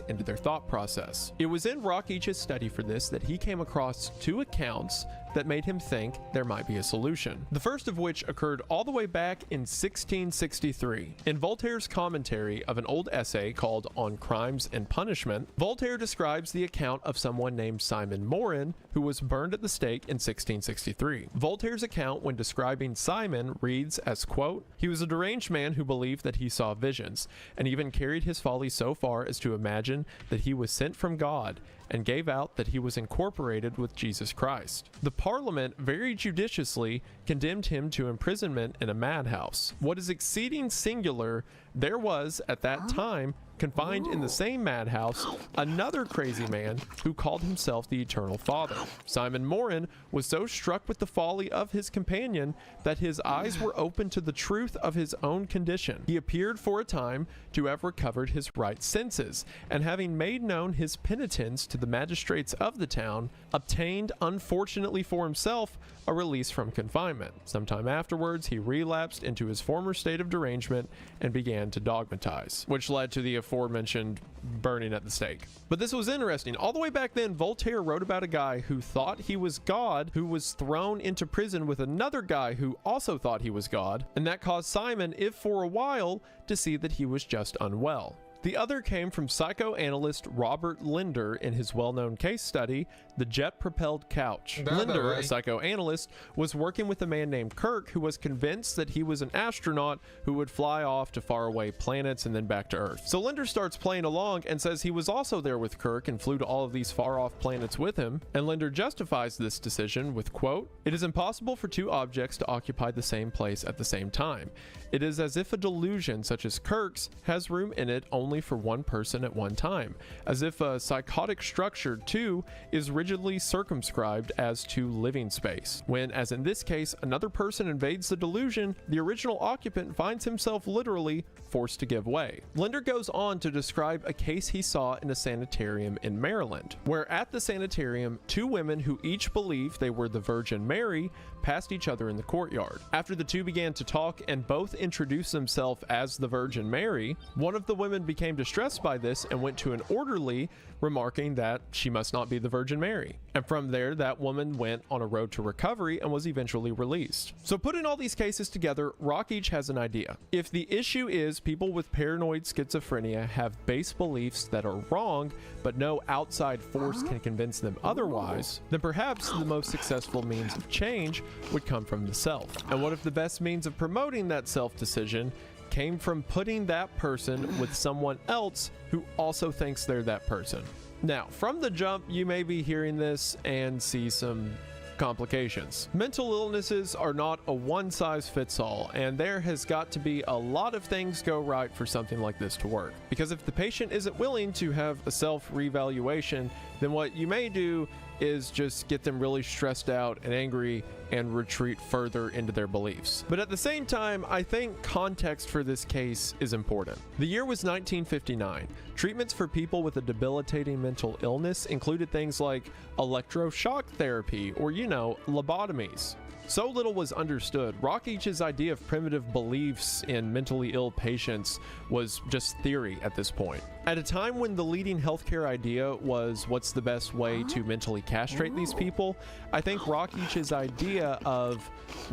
Into their thought process. It was in Rockich's study for this that he came across two accounts that made him think there might be a solution. The first of which occurred all the way back in 1663. In Voltaire's commentary of an old essay called On Crimes and Punishment, Voltaire describes the account of someone named Simon Morin who was burned at the stake in 1663. Voltaire's account when describing Simon reads as, quote, "He was a deranged man who believed that he saw visions, and even carried his folly so far as to imagine that he was sent from God, and gave out that he was incorporated with Jesus Christ. The Parliament very judiciously condemned him to imprisonment in a madhouse. What is exceeding singular, there was, at that time, confined in the same madhouse, another crazy man who called himself the Eternal Father. Simon Morin was so struck with the folly of his companion that his eyes were opened to the truth of his own condition. He appeared for a time to have recovered his right senses, and having made known his penitence to the magistrates of the town, obtained, unfortunately for himself, a release from confinement. Sometime afterwards, he relapsed into his former state of derangement and began to dogmatize, which led to the aforementioned burning at the stake. But this was interesting. All the way back then, Voltaire wrote about a guy who thought he was God, who was thrown into prison with another guy who also thought he was God, and that caused Simon, if for a while, to see that he was just unwell. The other came from psychoanalyst Robert Linder in his well-known case study, The Jet-Propelled Couch. Linder, a psychoanalyst, was working with a man named Kirk who was convinced that he was an astronaut who would fly off to faraway planets and then back to Earth. So Linder starts playing along and says he was also there with Kirk and flew to all of these far-off planets with him, and Linder justifies this decision with, quote, "It is impossible for two objects to occupy the same place at the same time. It is as if a delusion such as Kirk's has room in it only for one person at one time, as if a psychotic structure too is rigidly circumscribed as to living space. When, as in this case, another person invades the delusion, the original occupant finds himself literally forced to give way." Linder goes on to describe a case he saw in a sanitarium in Maryland, where at the sanitarium, two women who each believed they were the Virgin Mary passed each other in the courtyard. After the two began to talk and both introduced themselves as the Virgin Mary, one of the women became distressed by this and went to an orderly, remarking that she must not be the Virgin Mary. And from there, that woman went on a road to recovery and was eventually released. So putting all these cases together, Rockich's has an idea. If the issue is people with paranoid schizophrenia have base beliefs that are wrong, but no outside force can convince them otherwise, then perhaps the most successful means of change would come from the self. And what if the best means of promoting that self-decision came from putting that person with someone else who also thinks they're that person? Now, from the jump, you may be hearing this and see some complications. Mental illnesses are not a one-size-fits-all, and there has got to be a lot of things go right for something like this to work. Because if the patient isn't willing to have a self-reevaluation, then what you may do is just get them really stressed out and angry and retreat further into their beliefs. But at the same time, I think context for this case is important. The year was 1959. Treatments for people with a debilitating mental illness included things like electroshock therapy or, lobotomies. So little was understood. Rockich's idea of primitive beliefs in mentally ill patients was just theory at this point. At a time when the leading healthcare idea was what's the best way to mentally castrate these people, I think Rockich's idea of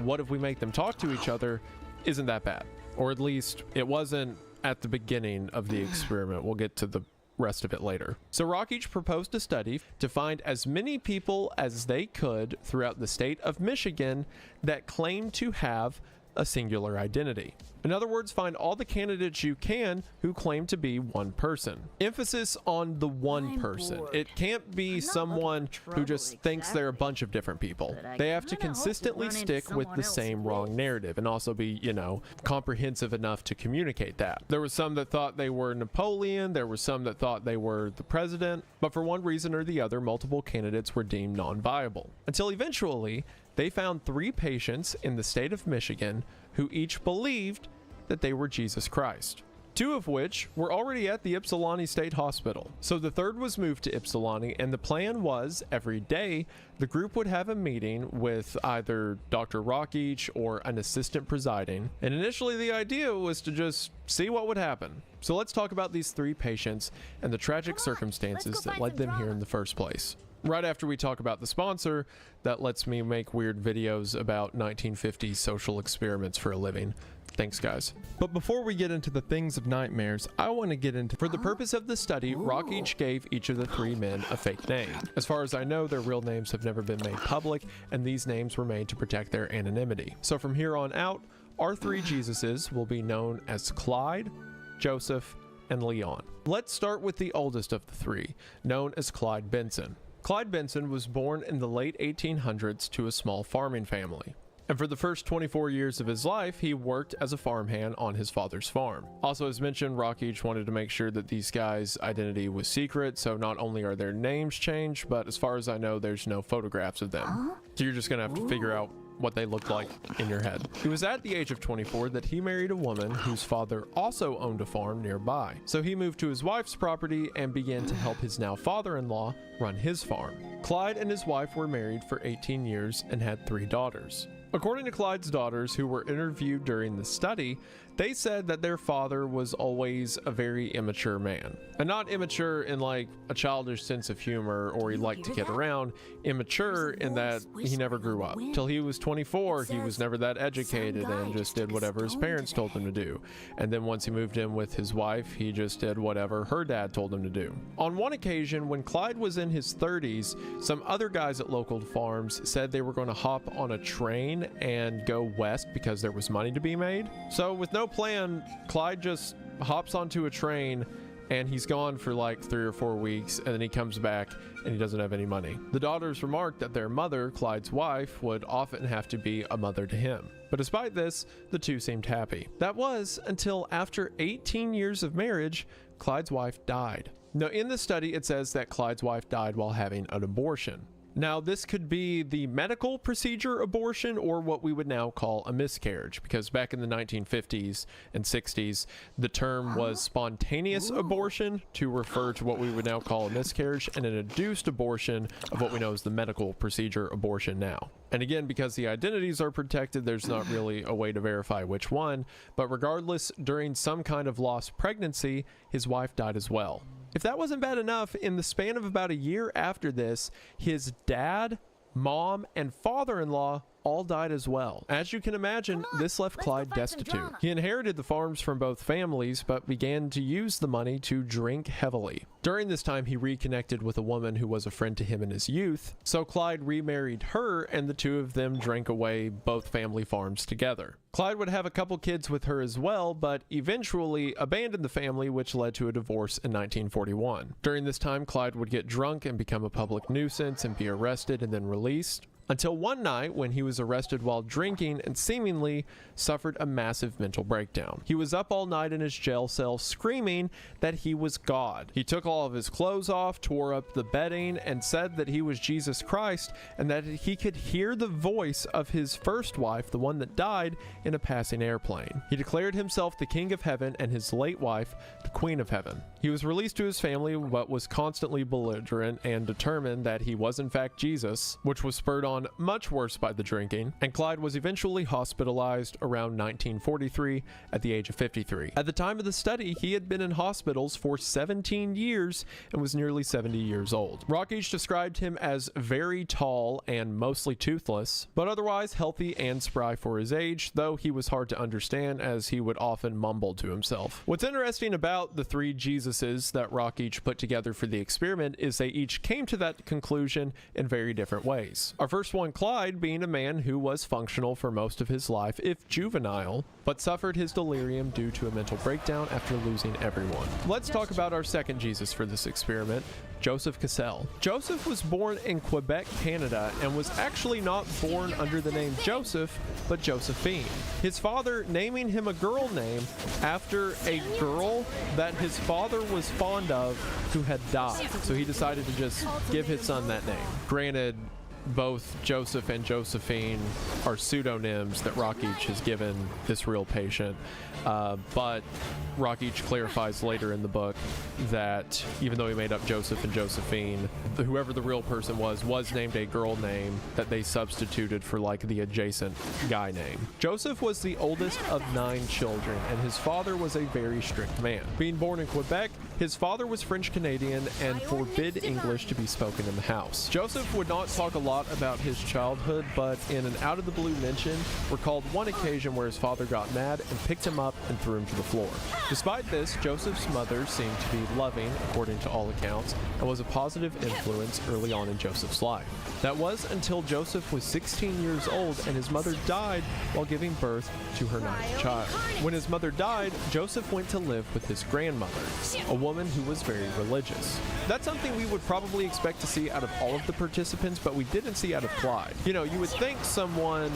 what if we make them talk to each other isn't that bad. Or at least it wasn't at the beginning of the experiment. We'll get to the rest of it later. So Rockich proposed a study to find as many people as they could throughout the state of Michigan that claimed to have a singular identity. In other words, find all the candidates you can who claim to be one person. Emphasis on the one person. It can't be someone who just thinks they're a bunch of different people. They have to consistently stick with the same wrong narrative and also be, comprehensive enough to communicate that. There was some that thought they were Napoleon, there were some that thought they were the president, but for one reason or the other, multiple candidates were deemed non-viable. Until eventually, they found 3 patients in the state of Michigan who each believed that they were Jesus Christ. 2 of which were already at the Ypsilanti State Hospital. So the third was moved to Ypsilanti, and the plan was every day the group would have a meeting with either Dr. Rockich or an assistant presiding. And initially the idea was to just see what would happen. So let's talk about these 3 patients and the tragic circumstances that led them here in the first place. Right after we talk about the sponsor that lets me make weird videos about 1950s social experiments for a living. Thanks, guys. But before we get into the things of nightmares, I want to get into, for the purpose of the study, Rockich gave each of the 3 men a fake name. As far as I know, their real names have never been made public, and these names were made to protect their anonymity. So from here on out, our 3 Jesuses will be known as Clyde, Joseph, and Leon. Let's start with the oldest of the 3, known as Clyde Benson. Clyde Benson was born in the late 1800s to a small farming family. And for the first 24 years of his life, he worked as a farmhand on his father's farm. Also, as mentioned, Rockich wanted to make sure that these guys' identity was secret, so not only are their names changed, but as far as I know, there's no photographs of them. So you're just gonna have to figure out what they looked like in your head. It was at the age of 24 that he married a woman whose father also owned a farm nearby. So he moved to his wife's property and began to help his now father-in-law run his farm. Clyde and his wife were married for 18 years and had 3 daughters. According to Clyde's daughters, who were interviewed during the study, they said that their father was always a very immature man. And not immature in like a childish sense of humor or he liked to kid around, immature in that he never grew up. Till he was 24, he was never that educated and just did whatever his parents told him to do. And then once he moved in with his wife, he just did whatever her dad told him to do. On one occasion, when Clyde was in his 30s, some other guys at local farms said they were going to hop on a train and go west because there was money to be made. So with no plan, Clyde just hops onto a train and he's gone for like 3 or 4 weeks, and then he comes back and he doesn't have any money. The daughters remarked that their mother, Clyde's wife, would often have to be a mother to him. But despite this, the 2 seemed happy. That was until after 18 years of marriage, Clyde's wife died. Now in the study, it says that Clyde's wife died while having an abortion. Now, this could be the medical procedure abortion or what we would now call a miscarriage, because back in the 1950s and 60s, the term was spontaneous abortion to refer to what we would now call a miscarriage, and an induced abortion of what we know as the medical procedure abortion now. And again, because the identities are protected, there's not really a way to verify which one, but regardless, during some kind of lost pregnancy, his wife died as well. If that wasn't bad enough, in the span of about a year after this, his dad, mom, and father-in-law all died as well. As you can imagine, this left Clyde destitute. He inherited the farms from both families, but began to use the money to drink heavily. During this time, he reconnected with a woman who was a friend to him in his youth, so Clyde remarried her, and the 2 of them drank away both family farms together. Clyde would have a couple kids with her as well, but eventually abandoned the family, which led to a divorce in 1941. During this time, Clyde would get drunk and become a public nuisance and be arrested and then released. Until one night when he was arrested while drinking and seemingly suffered a massive mental breakdown. He was up all night in his jail cell screaming that he was God. He took all of his clothes off, tore up the bedding, and said that he was Jesus Christ and that he could hear the voice of his first wife, the one that died, in a passing airplane. He declared himself the King of Heaven and his late wife, the Queen of Heaven. He was released to his family, but was constantly belligerent and determined that he was in fact Jesus, which was spurred on much worse by the drinking, and Clyde was eventually hospitalized around 1943 at the age of 53. At the time of the study, he had been in hospitals for 17 years and was nearly 70 years old. Rockich described him as very tall and mostly toothless, but otherwise healthy and spry for his age, though he was hard to understand as he would often mumble to himself. What's interesting about the 3 Jesuses that Rockich put together for the experiment is they each came to that conclusion in very different ways. Our first one, Clyde, being a man who was functional for most of his life, if juvenile, but suffered his delirium due to a mental breakdown after losing everyone. Let's talk about our second Jesus for this experiment, Joseph Cassell. Joseph was born in Quebec, Canada, and was actually not born under the name Joseph, but Josephine. His father naming him a girl name after a girl that his father was fond of who had died. So he decided to just give his son that name. Granted, both Joseph and Josephine are pseudonyms that Rockich has given this real patient, but Rockich clarifies later in the book that even though he made up Joseph and Josephine, whoever the real person was named a girl name that they substituted for like the adjacent guy name. Joseph was the oldest of 9 children, and his father was a very strict man. Being born in Quebec, his father was French Canadian and forbid English to be spoken in the house. Joseph would not talk a lot about his childhood, but in an out-of-the-blue mention, recalled one occasion where his father got mad and picked him up and threw him to the floor. Despite this, Joseph's mother seemed to be loving, according to all accounts, and was a positive influence early on in Joseph's life. That was until Joseph was 16 years old and his mother died while giving birth to her 9th child. When his mother died, Joseph went to live with his grandmother, a woman who was very religious. That's something we would probably expect to see out of all of the participants, but we didn't see out of Clyde. You know, you would think someone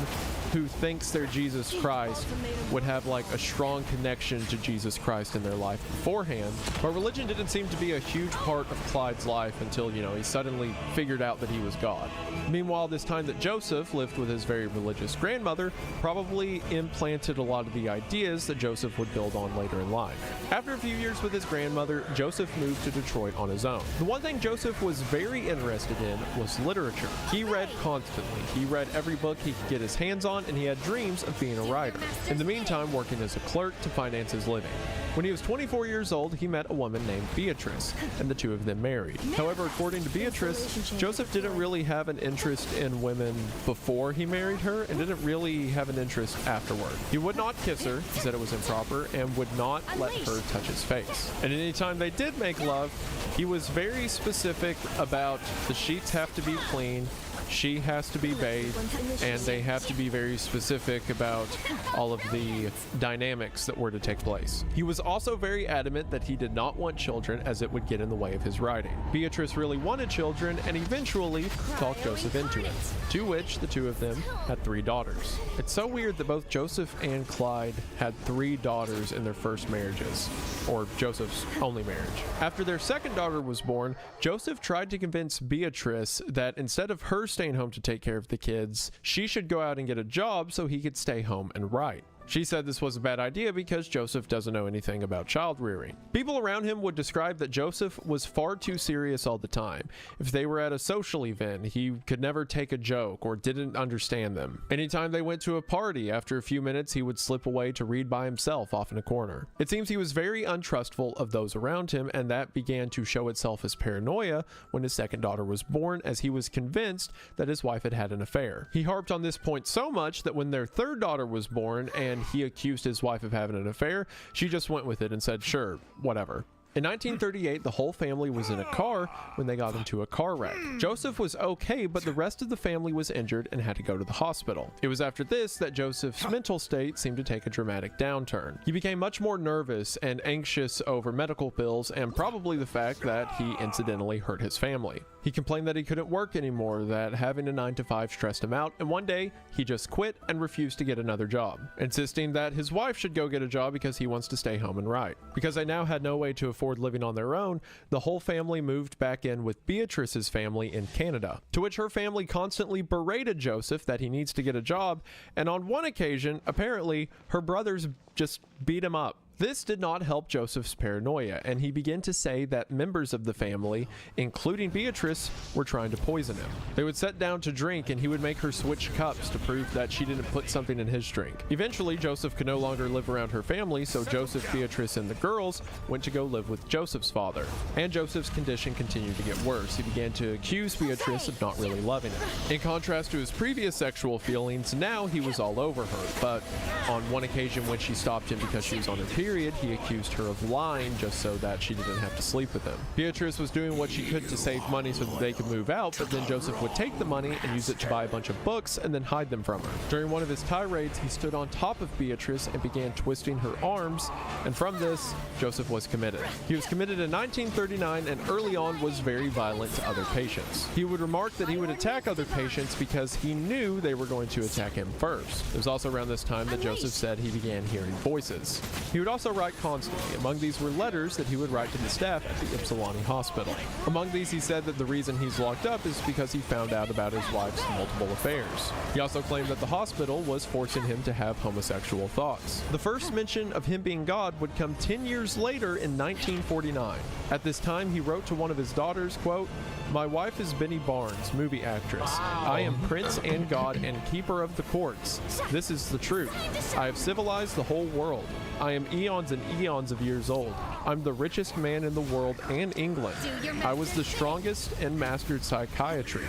who thinks they're Jesus Christ would have like a strong connection to Jesus Christ in their life beforehand, but religion didn't seem to be a huge part of Clyde's life until, you know, he suddenly figured out that he was God. Meanwhile, this time that Joseph lived with his very religious grandmother probably implanted a lot of the ideas that Joseph would build on later in life. After a few years with his grandmother, Joseph moved to Detroit on his own. The one thing Joseph was very interested in was literature. He read constantly. He read every book he could get his hands on, and he had dreams of being a writer. In the meantime, working as a clerk to finance his living. When he was 24 years old, he met a woman named Beatrice, and the two of them married. However, according to Beatrice, Joseph didn't really have an interest in women before he married her, and didn't really have an interest afterward. He would not kiss her, he said it was improper, and would not let her touch his face. And anytime they did make love, he was very specific about the sheets have to be clean, she has to be bathed, and they have to be very specific about all of the dynamics that were to take place. He was also very adamant that he did not want children as it would get in the way of his writing. Beatrice really wanted children and eventually talked Joseph into it, to which the two of them had 3 daughters. It's so weird that both Joseph and Clyde had 3 daughters in their first marriages, or Joseph's only marriage. After their second daughter was born, Joseph tried to convince Beatrice that instead of her staying home to take care of the kids, she should go out and get a job so he could stay home and write. She said this was a bad idea because Joseph doesn't know anything about child rearing. People around him would describe that Joseph was far too serious all the time. If they were at a social event, he could never take a joke or didn't understand them. Anytime they went to a party, after a few minutes he would slip away to read by himself off in a corner. It seems he was very untrustful of those around him, and that began to show itself as paranoia when his second daughter was born, as he was convinced that his wife had had an affair. He harped on this point so much that when their third daughter was born and he accused his wife of having an affair, she just went with it and said, sure, whatever. In 1938, the whole family was in a car when they got into a car wreck. Joseph was okay, but the rest of the family was injured and had to go to the hospital. It was after this that Joseph's mental state seemed to take a dramatic downturn. He became much more nervous and anxious over medical bills and probably the fact that he incidentally hurt his family. He complained that he couldn't work anymore, that having a 9-to-5 stressed him out, and one day he just quit and refused to get another job, insisting that his wife should go get a job because he wants to stay home and write. Because they now had no way to afford living on their own, the whole family moved back in with Beatrice's family in Canada, to which her family constantly berated Joseph that he needs to get a job, and on one occasion, apparently, her brothers just beat him up. This did not help Joseph's paranoia, and he began to say that members of the family, including Beatrice, were trying to poison him. They would sit down to drink, and he would make her switch cups to prove that she didn't put something in his drink. Eventually, Joseph could no longer live around her family, so Joseph, Beatrice, and the girls went to go live with Joseph's father. And Joseph's condition continued to get worse. He began to accuse Beatrice of not really loving him. In contrast to his previous sexual feelings, now he was all over her, but on one occasion when she stopped him because she was on her period, he accused her of lying just so that she didn't have to sleep with him. Beatrice was doing what she could to save money so that they could move out, but then Joseph would take the money and use it to buy a bunch of books and then hide them from her. During one of his tirades, he stood on top of Beatrice and began twisting her arms, and from this, Joseph was committed. He was committed in 1939 and early on was very violent to other patients. He would remark that he would attack other patients because he knew they were going to attack him first. It was also around this time that Joseph said he began hearing voices. He would also write constantly. Among these were letters that he would write to the staff at the Ypsilanti hospital. Among these, he said that the reason he's locked up is because he found out about his wife's multiple affairs. He also claimed that the hospital was forcing him to have homosexual thoughts. The first mention of him being God would come 10 years later in 1949. At this time, he wrote to one of his daughters, quote, "My wife is Benny Barnes, movie actress. I am prince and god and keeper of the courts. This is the truth. I have civilized the whole world. I am eons and eons of years old. I'm the richest man in the world and England. I was the strongest and mastered psychiatry.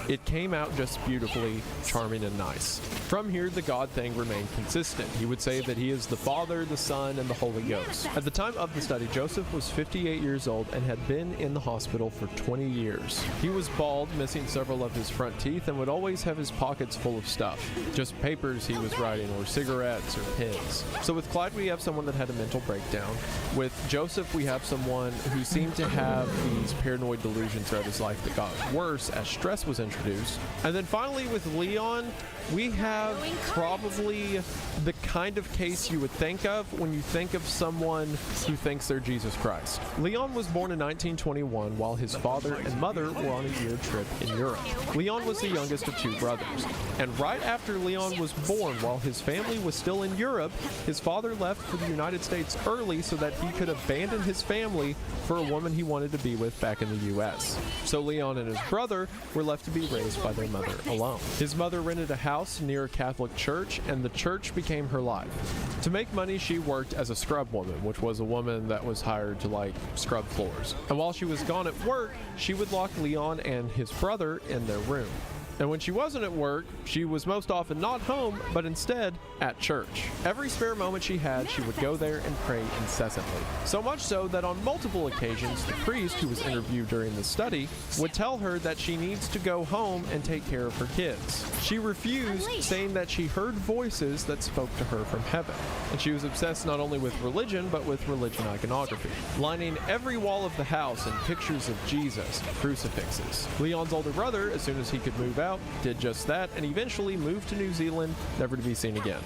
It came out just beautifully, charming and nice." From here, the God thing remained consistent. He would say that he is the Father, the Son, and the Holy Ghost. At the time of the study, Joseph was 58 years old and had been in the hospital for 20 years. He was bald, missing several of his front teeth, and would always have his pockets full of stuff. Just papers he was writing, or cigarettes, or pens. So with Clyde, we have someone that had a mental breakdown. With Joseph, we have someone who seemed to have these paranoid delusions throughout his life that got worse as stress was introduced. And then finally with Leon, we have probably the kind of case you would think of when you think of someone who thinks they're Jesus Christ. Leon was born in 1921 while his father and mother were on a year trip in Europe. Leon was the youngest of two brothers, and right after Leon was born, while his family was still in Europe, his father left for the United States early so that he could abandon his family for a woman he wanted to be with back in the US. So Leon and his brother were left to be raised by their mother alone. His mother rented a house near a Catholic church, and the church became her life. To make money, she worked as a scrub woman, which was a woman that was hired to scrub floors. And while she was gone at work, she would lock Leon and his brother in their room. And when she wasn't at work, she was most often not home, but instead at church. Every spare moment she had, she would go there and pray incessantly. So much so that on multiple occasions, the priest who was interviewed during the study would tell her that she needs to go home and take care of her kids. She refused, saying that she heard voices that spoke to her from heaven. And she was obsessed not only with religion, but with religion iconography, lining every wall of the house in pictures of Jesus and crucifixes. Leon's older brother, as soon as he could move out, did just that, and eventually moved to New Zealand, never to be seen again.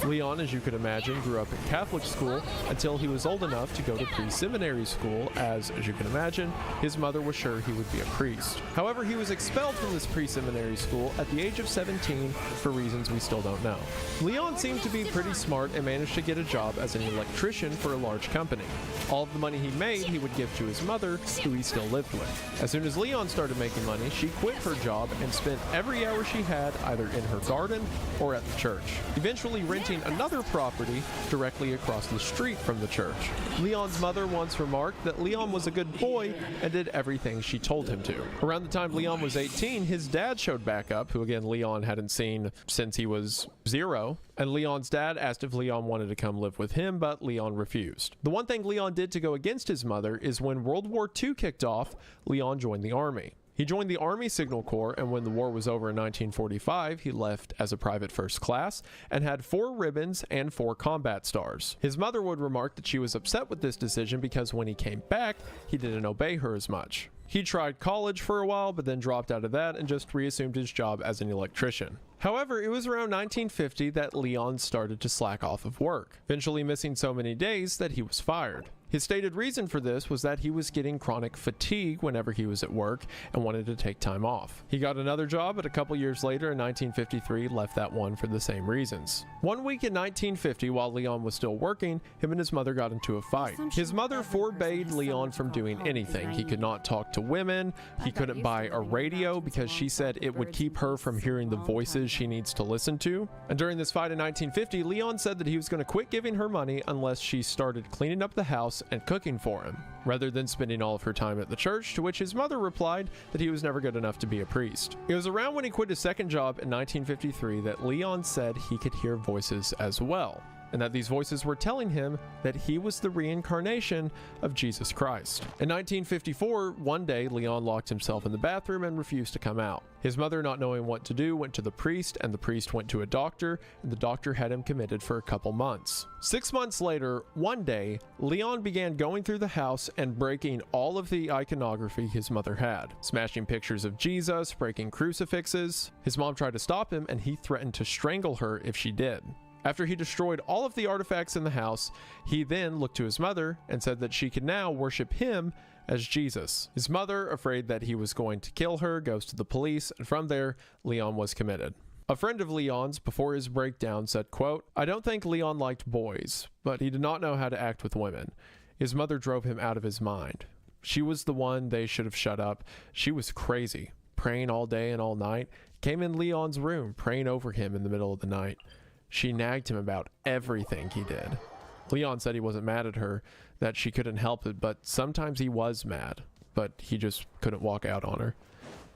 Leon, as you could imagine, grew up in Catholic school until he was old enough to go to pre-seminary school, as you can imagine, his mother was sure he would be a priest. However, he was expelled from this pre-seminary school at the age of 17 for reasons we still don't know. Leon seemed to be pretty smart and managed to get a job as an electrician for a large company. All of the money he made, he would give to his mother, who he still lived with. As soon as Leon started making money, she quit her job and spent every hour she had either in her garden or at the church, eventually renting another property directly across the street from the church. Leon's mother once remarked that Leon was a good boy and did everything she told him to. Around the time Leon was 18, his dad showed back up, who again Leon hadn't seen since he was 0, and Leon's dad asked if Leon wanted to come live with him, but Leon refused. The one thing Leon did to go against his mother is when World War II kicked off, Leon joined the army. He joined the Army Signal Corps, and when the war was over in 1945, he left as a private first class and had 4 ribbons and 4 combat stars. His mother would remark that she was upset with this decision because when he came back, he didn't obey her as much. He tried college for a while, but then dropped out of that and just reassumed his job as an electrician. However, it was around 1950 that Leon started to slack off of work, eventually missing so many days that he was fired. His stated reason for this was that he was getting chronic fatigue whenever he was at work and wanted to take time off. He got another job, but a couple years later in 1953 left that one for the same reasons. One week in 1950, while Leon was still working, him and his mother got into a fight. His mother forbade Leon from doing anything. He could not talk to women, he couldn't buy a radio because she said it would keep her from hearing the voices she needs to listen to. And during this fight in 1950, Leon said that he was going to quit giving her money unless she started cleaning up the house and cooking for him, rather than spending all of her time at the church, to which his mother replied that he was never good enough to be a priest. It was around when he quit his second job in 1953 that Leon said he could hear voices as well, and that these voices were telling him that he was the reincarnation of Jesus Christ. In 1954, one day, Leon locked himself in the bathroom and refused to come out. His mother, not knowing what to do, went to the priest, and the priest went to a doctor, and the doctor had him committed for a couple months. 6 months later, one day, Leon began going through the house and breaking all of the iconography his mother had, smashing pictures of Jesus, breaking crucifixes. His mom tried to stop him, and he threatened to strangle her if she did. After he destroyed all of the artifacts in the house, he then looked to his mother and said that she could now worship him as Jesus. His mother, afraid that he was going to kill her, goes to the police, and from there, Leon was committed. A friend of Leon's, before his breakdown, said, quote, "I don't think Leon liked boys, but he did not know how to act with women. His mother drove him out of his mind. She was the one they should have shut up. She was crazy, praying all day and all night, came in Leon's room, praying over him in the middle of the night. She nagged him about everything he did." Leon said he wasn't mad at her, that she couldn't help it, but sometimes he was mad, but he just couldn't walk out on her.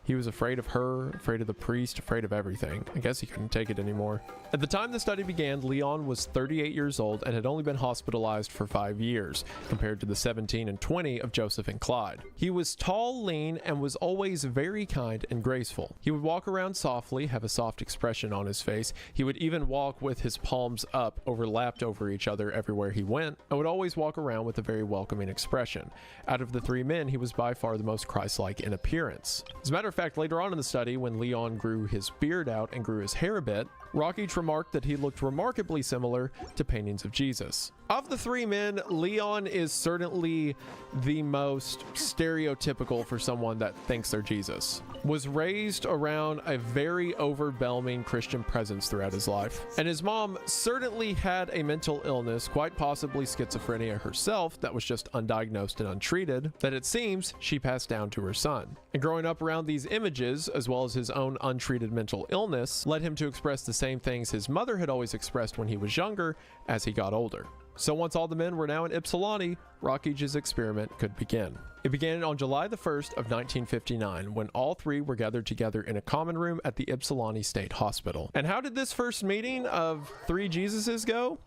He was afraid of her, afraid of the priest, afraid of everything. I guess he couldn't take it anymore. At the time the study began, Leon was 38 years old and had only been hospitalized for 5 years, compared to the 17 and 20 of Joseph and Clyde. He was tall, lean, and was always very kind and graceful. He would walk around softly, have a soft expression on his face. He would even walk with his palms up, overlapped over each other everywhere he went, and would always walk around with a very welcoming expression. Out of the 3 men, he was by far the most Christ-like in appearance. As a matter of fact, later on in the study, when Leon grew his beard out and grew his hair a bit, Rockage remarked that he looked remarkably similar to paintings of Jesus. Of the 3 men, Leon is certainly the most stereotypical for someone that thinks they're Jesus. Was raised around a very overwhelming Christian presence throughout his life. And his mom certainly had a mental illness, quite possibly schizophrenia herself, that was just undiagnosed and untreated, that it seems she passed down to her son. And growing up around these images, as well as his own untreated mental illness, led him to express the same things his mother had always expressed when he was younger as he got older. So once all the men were now in Ypsilanti, Rockage's experiment could begin. It began on July the 1st of 1959, when all 3 were gathered together in a common room at the Ypsilanti State Hospital. And how did this first meeting of 3 Jesuses go?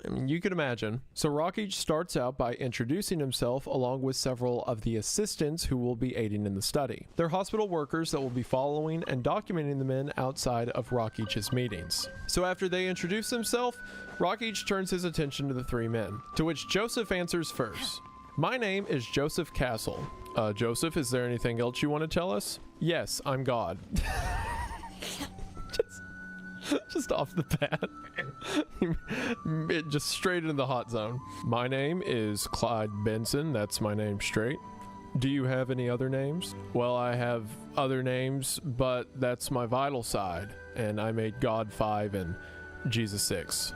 I mean, you can imagine. So Rockage starts out by introducing himself along with several of the assistants who will be aiding in the study. They're hospital workers that will be following and documenting the men outside of Rockage's meetings. So after they introduce themselves, Rockage turns his attention to the 3 men, to which Joseph answers first. "My name is Joseph Castle. Joseph, is there anything else you want to tell us?" "Yes, I'm God." Just off the bat. It just straight into the hot zone. "My name is Clyde Benson. That's my name straight. Do you have any other names?" "Well, I have other names, but that's my vital side. And I made God 5 and Jesus 6.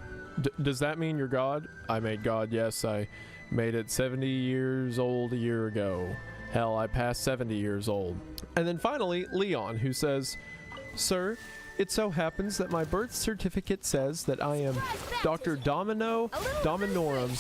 Does that mean you're God?" "I made God, yes. I made it 70 years old a year ago. Hell, I passed 70 years old." And then finally, Leon, who says, "Sir, it so happens that my birth certificate says that I am Dr. Domino Dominorum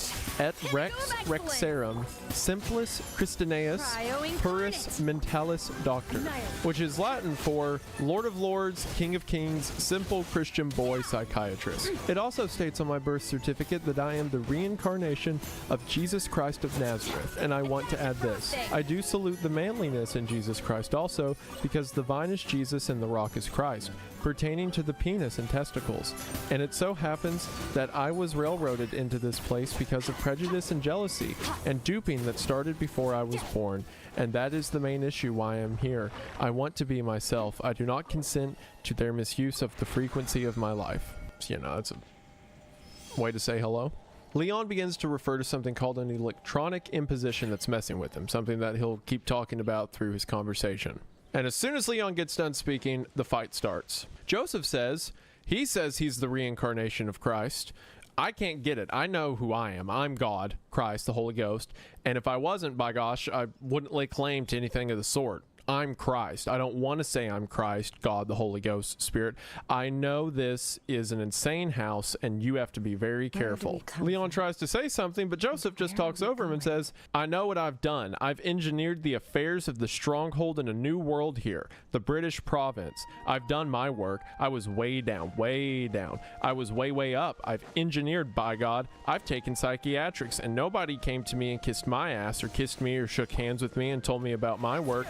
et Rex Rexarum Simplis Christineus Puris Mentalis Doctor," which is Latin for Lord of Lords, King of Kings, Simple Christian Boy Psychiatrist. It also states on my birth certificate that I am the reincarnation of Jesus Christ of Nazareth, and I want to add this. I do salute the manliness in Jesus Christ also, because the vine is Jesus and the rock is Christ, pertaining to the penis and testicles. And it so happens that I was railroaded into this place because of prejudice and jealousy and duping that started before I was born. And that is the main issue why I'm here. I want to be myself. I do not consent to their misuse of the frequency of my life." You know, that's a way to say hello. Leon begins to refer to something called an electronic imposition that's messing with him, something that he'll keep talking about through his conversation. And as soon as Leon gets done speaking, the fight starts. Joseph says he's the reincarnation of Christ. "I can't get it. I know who I am. I'm God, Christ, the Holy Ghost. And if I wasn't, by gosh, I wouldn't lay claim to anything of the sort. I'm Christ. I don't want to say I'm Christ, God, the Holy Ghost, Spirit. I know this is an insane house, and you have to be very careful." Leon tries to say something, but Joseph just talks over him and says, "I know what I've done. I've engineered the affairs of the stronghold in a new world here, the British province. I've done my work. I was way down, way down. I was way, way up. I've engineered, by God. I've taken psychiatrics, and nobody came to me and kissed my ass or kissed me or shook hands with me and told me about my work.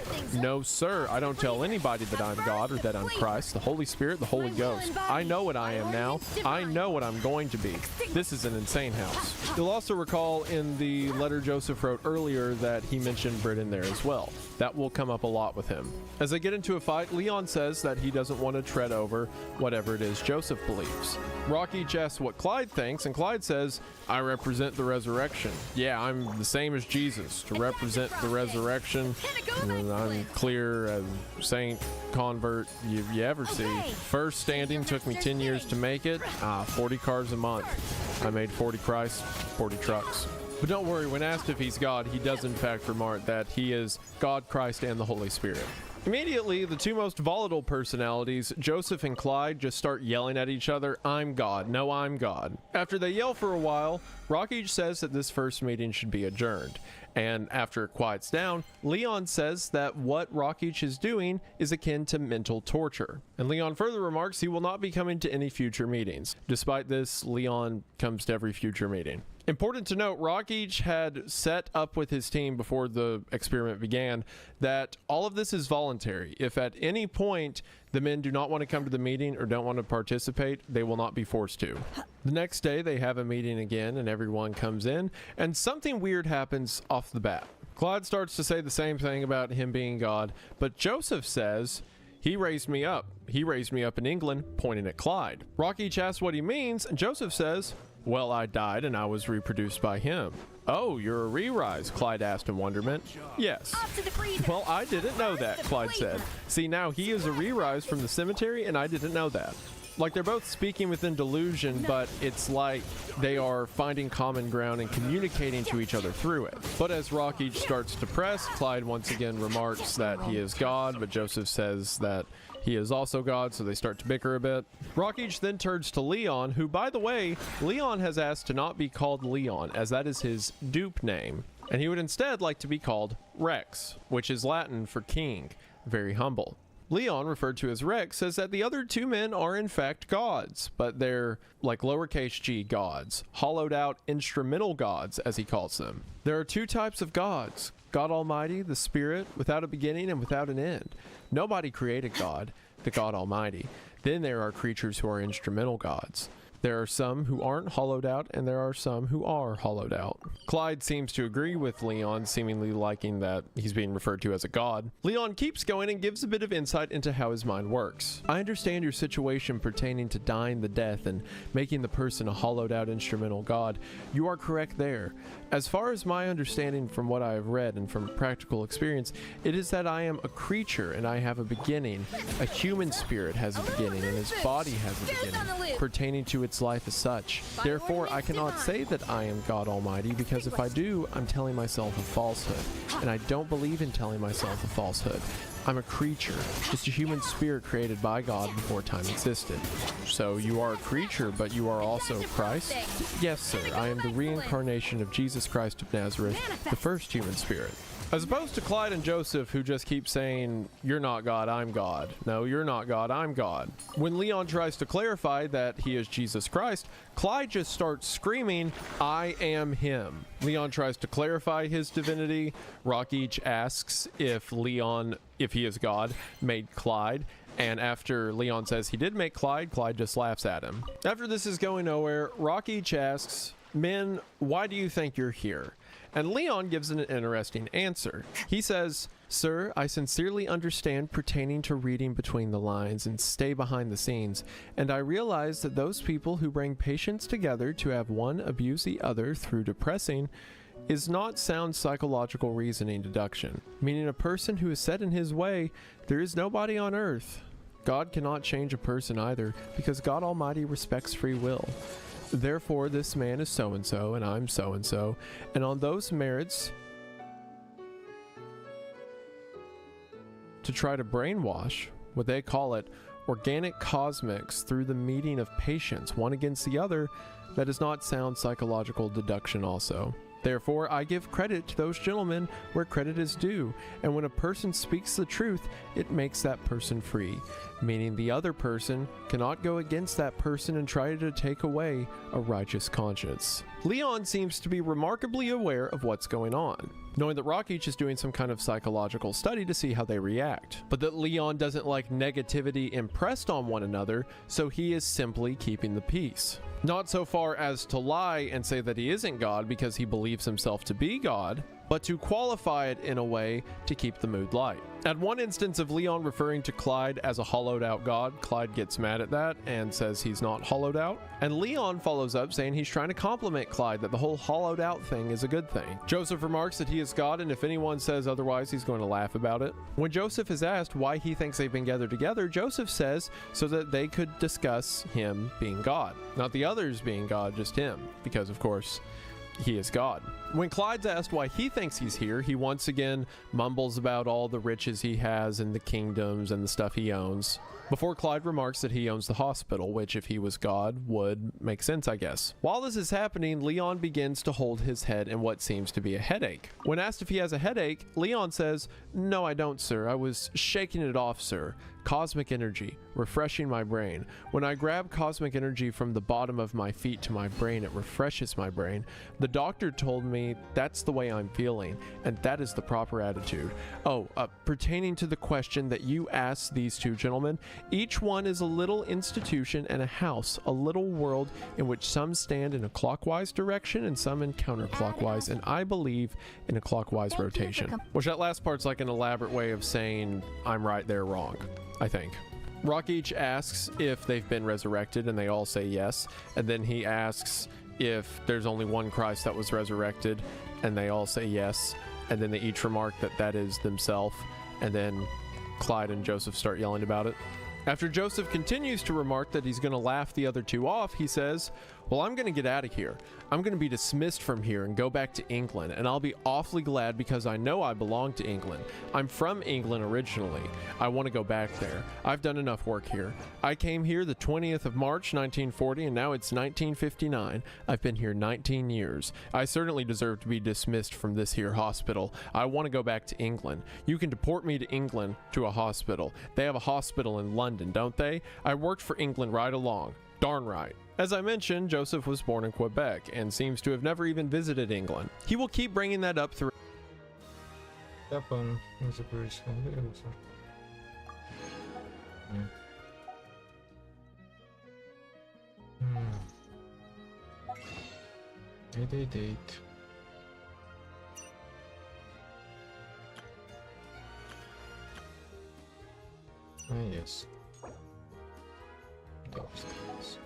No, sir, I don't tell anybody that I'm God or that I'm Christ, the Holy Spirit, the Holy Ghost. I know what I am now. I know what I'm going to be. This is an insane house. You'll also recall in the letter Joseph wrote earlier that he mentioned Brit in there as well. That will come up a lot with him. As they get into a fight, Leon says that he doesn't want to tread over whatever it is Joseph believes. Rocky asks what Clyde thinks, and Clyde says, I represent the resurrection. Yeah, I'm the same as Jesus, to represent the resurrection. And I'm clear as saint convert you ever see. First standing took me 10 years to make it. 40 cars a month. I made 40 Christ, 40 trucks. But don't worry, when asked if he's God, he does in fact remark that he is God, Christ, and the Holy Spirit. Immediately, the two most volatile personalities, Joseph and Clyde, just start yelling at each other, I'm God, no, I'm God. After they yell for a while, Rocky says that this first meeting should be adjourned. And after it quiets down, Leon says that what Rockich is doing is akin to mental torture. And Leon further remarks he will not be coming to any future meetings. Despite this, Leon comes to every future meeting. Important to note, Rockich had set up with his team before the experiment began that all of this is voluntary. If at any point the men do not want to come to the meeting or don't want to participate, they will not be forced to. The next day they have a meeting again and everyone comes in, and something weird happens off the bat. Clyde starts to say the same thing about him being God, but Joseph says, he raised me up. He raised me up in England, pointing at Clyde. Rockich asks what he means, and Joseph says, well, I died and I was reproduced by him. Oh, you're a re-rise, Clyde asked in wonderment. Yes. Well, I didn't know that, Clyde said. See, now he is a re-rise from the cemetery and I didn't know that. Like they're both speaking within delusion, but it's like they are finding common ground and communicating to each other through it. But as Rockich starts to press, Clyde once again remarks that he is God, but Joseph says that he is also God, so they start to bicker a bit. Rockich then turns to Leon, who, by the way, Leon has asked to not be called Leon, as that is his dupe name, and he would instead like to be called Rex, which is Latin for king, very humble. Leon, referred to as Rex, says that the other two men are in fact gods, but they're like lowercase g gods, hollowed out instrumental gods, as he calls them. There are two types of gods, God Almighty, the Spirit, without a beginning and without an end. Nobody created God, the God Almighty. Then there are creatures who are instrumental gods. There are some who aren't hollowed out, and there are some who are hollowed out. Clyde seems to agree with Leon, seemingly liking that he's being referred to as a god. Leon keeps going and gives a bit of insight into how his mind works. I understand your situation pertaining to dying the death and making the person a hollowed out instrumental god. You are correct there. As far as my understanding from what I have read and from practical experience, it is that I am a creature and I have a beginning. A human spirit has a beginning and his body has a beginning, pertaining to its life as such. Therefore, I cannot say that I am God Almighty, because if I do, I'm telling myself a falsehood, and I don't believe in telling myself a falsehood. I'm a creature, just a human spirit created by God before time existed. So you are a creature, but you are also Christ? Yes, sir. I am the reincarnation of Jesus Christ of Nazareth, the first human spirit. As opposed to Clyde and Joseph, who just keep saying, you're not God, I'm God. No, you're not God, I'm God. When Leon tries to clarify that he is Jesus Christ, Clyde just starts screaming, I am him. Leon tries to clarify his divinity. Rockich asks if Leon, if he is God, made Clyde. And after Leon says he did make Clyde, Clyde just laughs at him. After this is going nowhere, Rockich asks, men, why do you think you're here? And Leon gives an interesting answer. He says, sir, I sincerely understand pertaining to reading between the lines and stay behind the scenes, and I realize that those people who bring patients together to have one abuse the other through depressing is not sound psychological reasoning deduction, meaning a person who is set in his way, there is nobody on earth. God cannot change a person either, because God Almighty respects free will. Therefore, this man is so-and-so, and I'm so-and-so, and on those merits, to try to brainwash, what they call it, organic cosmics through the meeting of patients, one against the other, that is not sound psychological deduction also. Therefore, I give credit to those gentlemen where credit is due, and when a person speaks the truth, it makes that person free, meaning the other person cannot go against that person and try to take away a righteous conscience. Leon seems to be remarkably aware of what's going on, knowing that Rockich is doing some kind of psychological study to see how they react, but that Leon doesn't like negativity impressed on one another, so he is simply keeping the peace. Not so far as to lie and say that he isn't God because he believes himself to be God, but to qualify it in a way to keep the mood light. At one instance of Leon referring to Clyde as a hollowed out god, Clyde gets mad at that and says he's not hollowed out. And Leon follows up saying he's trying to compliment Clyde that the whole hollowed out thing is a good thing. Joseph remarks that he is God, and if anyone says otherwise, he's going to laugh about it. When Joseph is asked why he thinks they've been gathered together, Joseph says so that they could discuss him being God. Not the others being God, just him, because of course, he is God. When Clyde's asked why he thinks he's here, he once again mumbles about all the riches he has and the kingdoms and the stuff he owns, before Clyde remarks that he owns the hospital, which if he was God would make sense, I guess. While this is happening, Leon begins to hold his head in what seems to be a headache. When asked if he has a headache, Leon says, "No, I don't, sir. I was shaking it off, sir. Cosmic energy, refreshing my brain. When I grab cosmic energy from the bottom of my feet to my brain, it refreshes my brain. The doctor told me that's the way I'm feeling, and that is the proper attitude." Oh, pertaining to the question that you asked these two gentlemen, each one is a little institution and a house, a little world in which some stand in a clockwise direction and some in counterclockwise, and I believe in a clockwise rotation. Which that last part's like an elaborate way of saying I'm right, they're wrong, I think. Rockich asks if they've been resurrected, and they all say yes. And then he asks if there's only one Christ that was resurrected, and they all say yes. And then they each remark that that is themselves. And then Clyde and Joseph start yelling about it. After Joseph continues to remark that he's going to laugh the other two off, he says, "Well, I'm going to get out of here. I'm going to be dismissed from here and go back to England, and I'll be awfully glad because I know I belong to England. I'm from England originally. I want to go back there. I've done enough work here. I came here the 20th of March, 1940, and now it's 1959. I've been here 19 years. I certainly deserve to be dismissed from this here hospital. I want to go back to England. You can deport me to England to a hospital. They have a hospital in London, don't they? I worked for England right along. Darn right." As I mentioned, Joseph was born in Quebec and seems to have never even visited England. He will keep bringing that up through. Date. Ah, yes. Downstairs.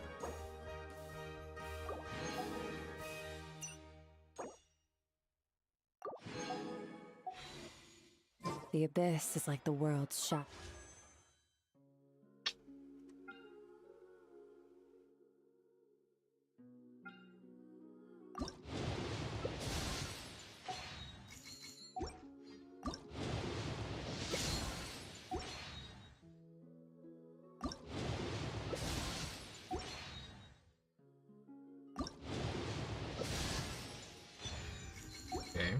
The abyss is like the world's shop. Okay.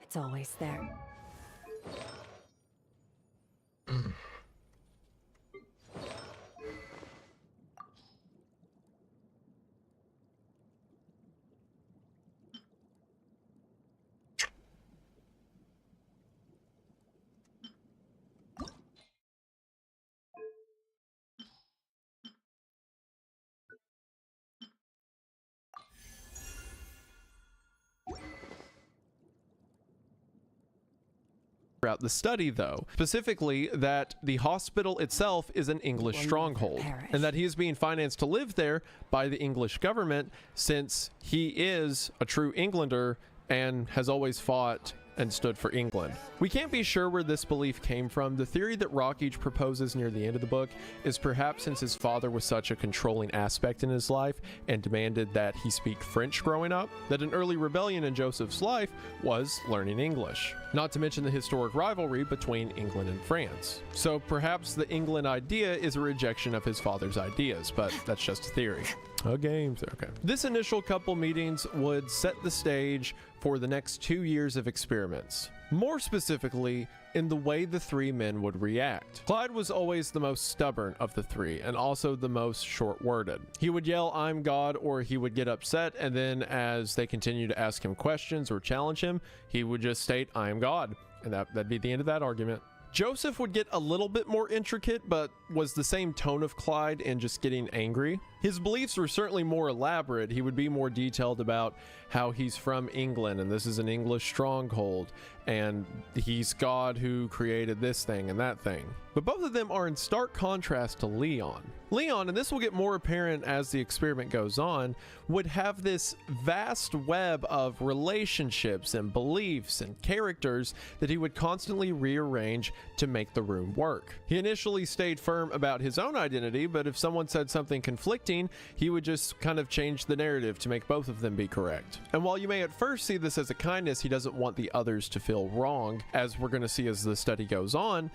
It's always there. Throughout the study, though, specifically that the hospital itself is an English stronghold, and that he is being financed to live there by the English government since he is a true Englander and has always fought and stood for England. We can't be sure where this belief came from. The theory that Rockage proposes near the end of the book is perhaps since his father was such a controlling aspect in his life and demanded that he speak French growing up, that an early rebellion in Joseph's life was learning English. Not to mention the historic rivalry between England and France. So perhaps the England idea is a rejection of his father's ideas, but that's just a theory. Games, okay. This initial couple meetings would set the stage for the next 2 years of experiments. More specifically, in the way the three men would react. Clyde was always the most stubborn of the three, and also the most short-worded. He would yell, "I'm God," or he would get upset, and then as they continued to ask him questions or challenge him, he would just state, "I am God," and that'd be the end of that argument. Joseph would get a little bit more intricate, but was the same tone of Clyde in just getting angry. His beliefs were certainly more elaborate. He would be more detailed about how he's from England and this is an English stronghold and he's God who created this thing and that thing. But both of them are in stark contrast to Leon. Leon, and this will get more apparent as the experiment goes on, would have this vast web of relationships and beliefs and characters that he would constantly rearrange to make the room work. He initially stayed firm about his own identity, but if someone said something conflicting, he would just kind of change the narrative to make both of them be correct. And while you may at first see this as a kindness, he doesn't want the others to feel wrong, as we're going to see as the study goes on.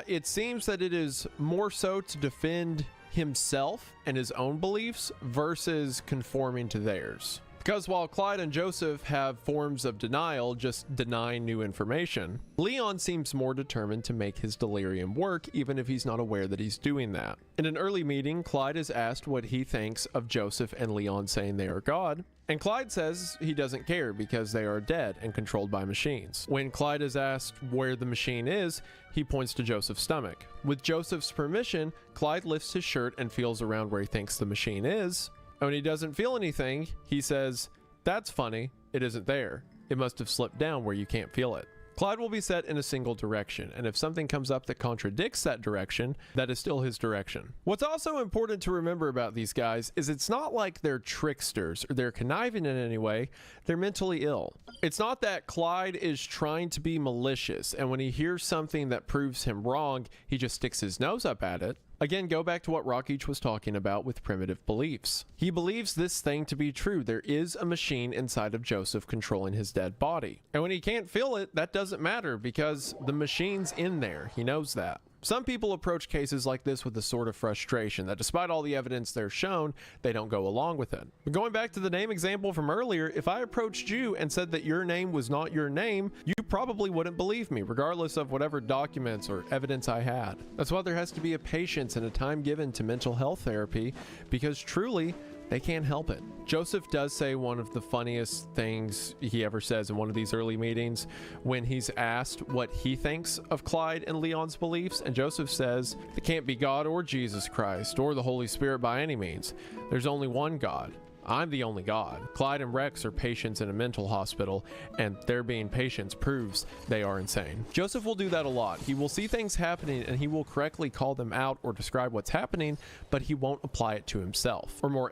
It seems that it is more so to defend himself and his own beliefs versus conforming to theirs. Because while Clyde and Joseph have forms of denial, just denying new information, Leon seems more determined to make his delirium work, even if he's not aware that he's doing that. In an early meeting, Clyde is asked what he thinks of Joseph and Leon saying they are God, and Clyde says he doesn't care because they are dead and controlled by machines. When Clyde is asked where the machine is, he points to Joseph's stomach. With Joseph's permission, Clyde lifts his shirt and feels around where he thinks the machine is. And when he doesn't feel anything, he says, "That's funny, it isn't there. It must have slipped down where you can't feel it." Clyde will be set in a single direction, and if something comes up that contradicts that direction, that is still his direction. What's also important to remember about these guys is it's not like they're tricksters or they're conniving in any way, they're mentally ill. It's not that Clyde is trying to be malicious, and when he hears something that proves him wrong, he just sticks his nose up at it. Again, go back to what Rockage was talking about with primitive beliefs. He believes this thing to be true. There is a machine inside of Joseph controlling his dead body. And when he can't feel it, that doesn't matter because the machine's in there. He knows that. Some people approach cases like this with a sort of frustration that despite all the evidence they're shown, they don't go along with it. But going back to the name example from earlier, if I approached you and said that your name was not your name, you probably wouldn't believe me, regardless of whatever documents or evidence I had. That's why there has to be a patience and a time given to mental health therapy, because truly, they can't help it. Joseph does say one of the funniest things he ever says in one of these early meetings when he's asked what he thinks of Clyde and Leon's beliefs, and Joseph says, "It can't be God or Jesus Christ or the Holy Spirit by any means. There's only one God. I'm the only God. Clyde and Rex are patients in a mental hospital, and their being patients proves they are insane." Joseph will do that a lot. He will see things happening and he will correctly call them out or describe what's happening, but he won't apply it to himself. Or more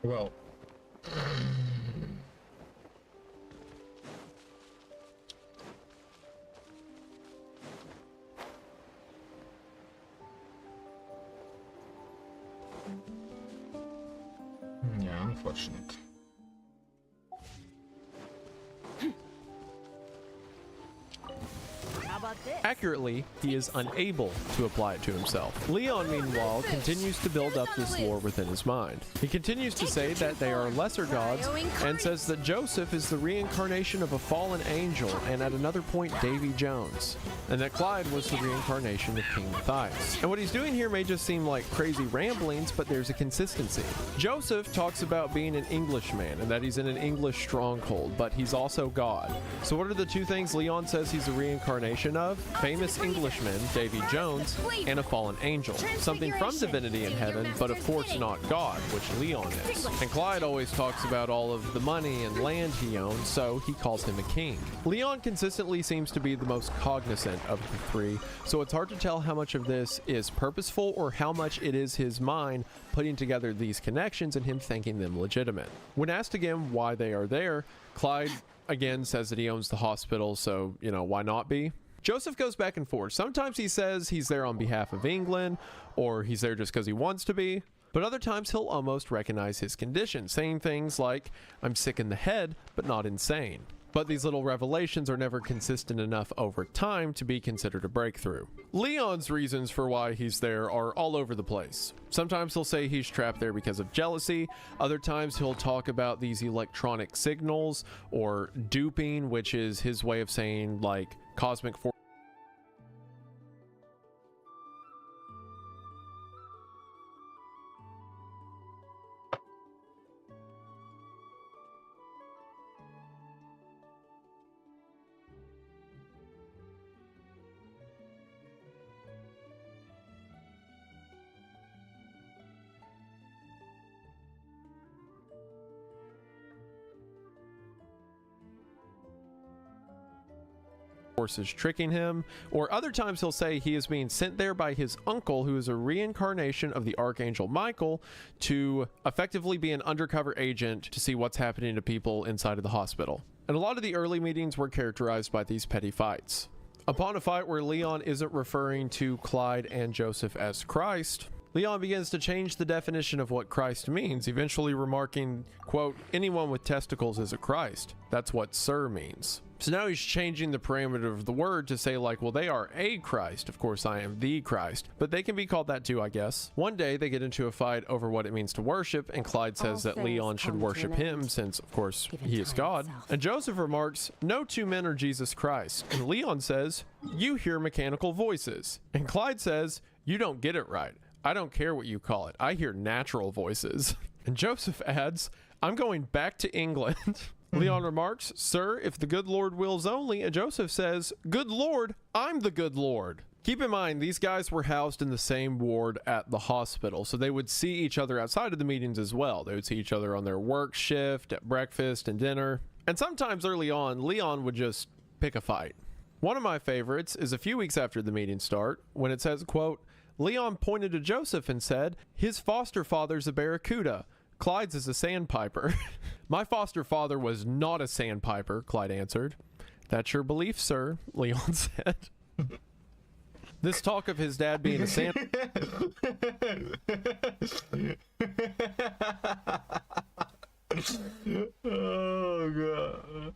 well, yeah, unfortunate. Accurately, he is unable to apply it to himself. Leon, meanwhile, continues to build up this lore within his mind. He continues to say that they are lesser gods and says that Joseph is the reincarnation of a fallen angel and at another point Davy Jones, and that Clyde was the reincarnation of King Matthias. And what he's doing here may just seem like crazy ramblings, but there's a consistency. Joseph talks about being an Englishman and that he's in an English stronghold, but he's also God. So what are the two things Leon says he's a reincarnation of? Famous Englishmen, Davy Jones, and a fallen angel. Something from divinity in heaven, but of course not God, which Leon is. And Clyde always talks about all of the money and land he owns, so he calls him a king. Leon consistently seems to be the most cognizant of the three, so it's hard to tell how much of this is purposeful or how much it is his mind putting together these connections and him thinking them legitimate. When asked again why they are there, Clyde again says that he owns the hospital, so, you know, why not be? Joseph goes back and forth. Sometimes he says he's there on behalf of England, or he's there just because he wants to be. But other times he'll almost recognize his condition, saying things like, I'm sick in the head, but not insane. But these little revelations are never consistent enough over time to be considered a breakthrough. Leon's reasons for why he's there are all over the place. Sometimes he'll say he's trapped there because of jealousy. Other times he'll talk about these electronic signals or duping, which is his way of saying like cosmic force. Forces tricking him, or other times he'll say he is being sent there by his uncle, who is a reincarnation of the Archangel Michael, to effectively be an undercover agent to see what's happening to people inside of the hospital. And a lot of the early meetings were characterized by these petty fights. Upon a fight where Leon isn't referring to Clyde and Joseph as Christ, Leon begins to change the definition of what Christ means, eventually remarking, quote, anyone with testicles is a Christ. That's what Sir means. So now he's changing the parameter of the word to say like, well, they are a Christ. Of course, I am the Christ, but they can be called that too, I guess. One day they get into a fight over what it means to worship, and Clyde says that Leon should worship him since, of course, he is God. And Joseph remarks, no two men are Jesus Christ. And Leon says, you hear mechanical voices. And Clyde says, you don't get it right. I don't care what you call it. I hear natural voices. And Joseph adds, I'm going back to England. Leon remarks, sir, if the good Lord wills only. And Joseph says, good Lord, I'm the good Lord. Keep in mind, these guys were housed in the same ward at the hospital, so they would see each other outside of the meetings as well. They would see each other on their work shift, at breakfast and dinner. And sometimes early on, Leon would just pick a fight. One of my favorites is a few weeks after the meetings start, when it says, quote, Leon pointed to Joseph and said, his foster father's a barracuda. Clyde's is a sandpiper. My foster father was not a sandpiper, Clyde answered. That's your belief, sir, Leon said. This talk of his dad being a sand... Oh, God.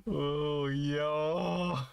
Oh, yeah.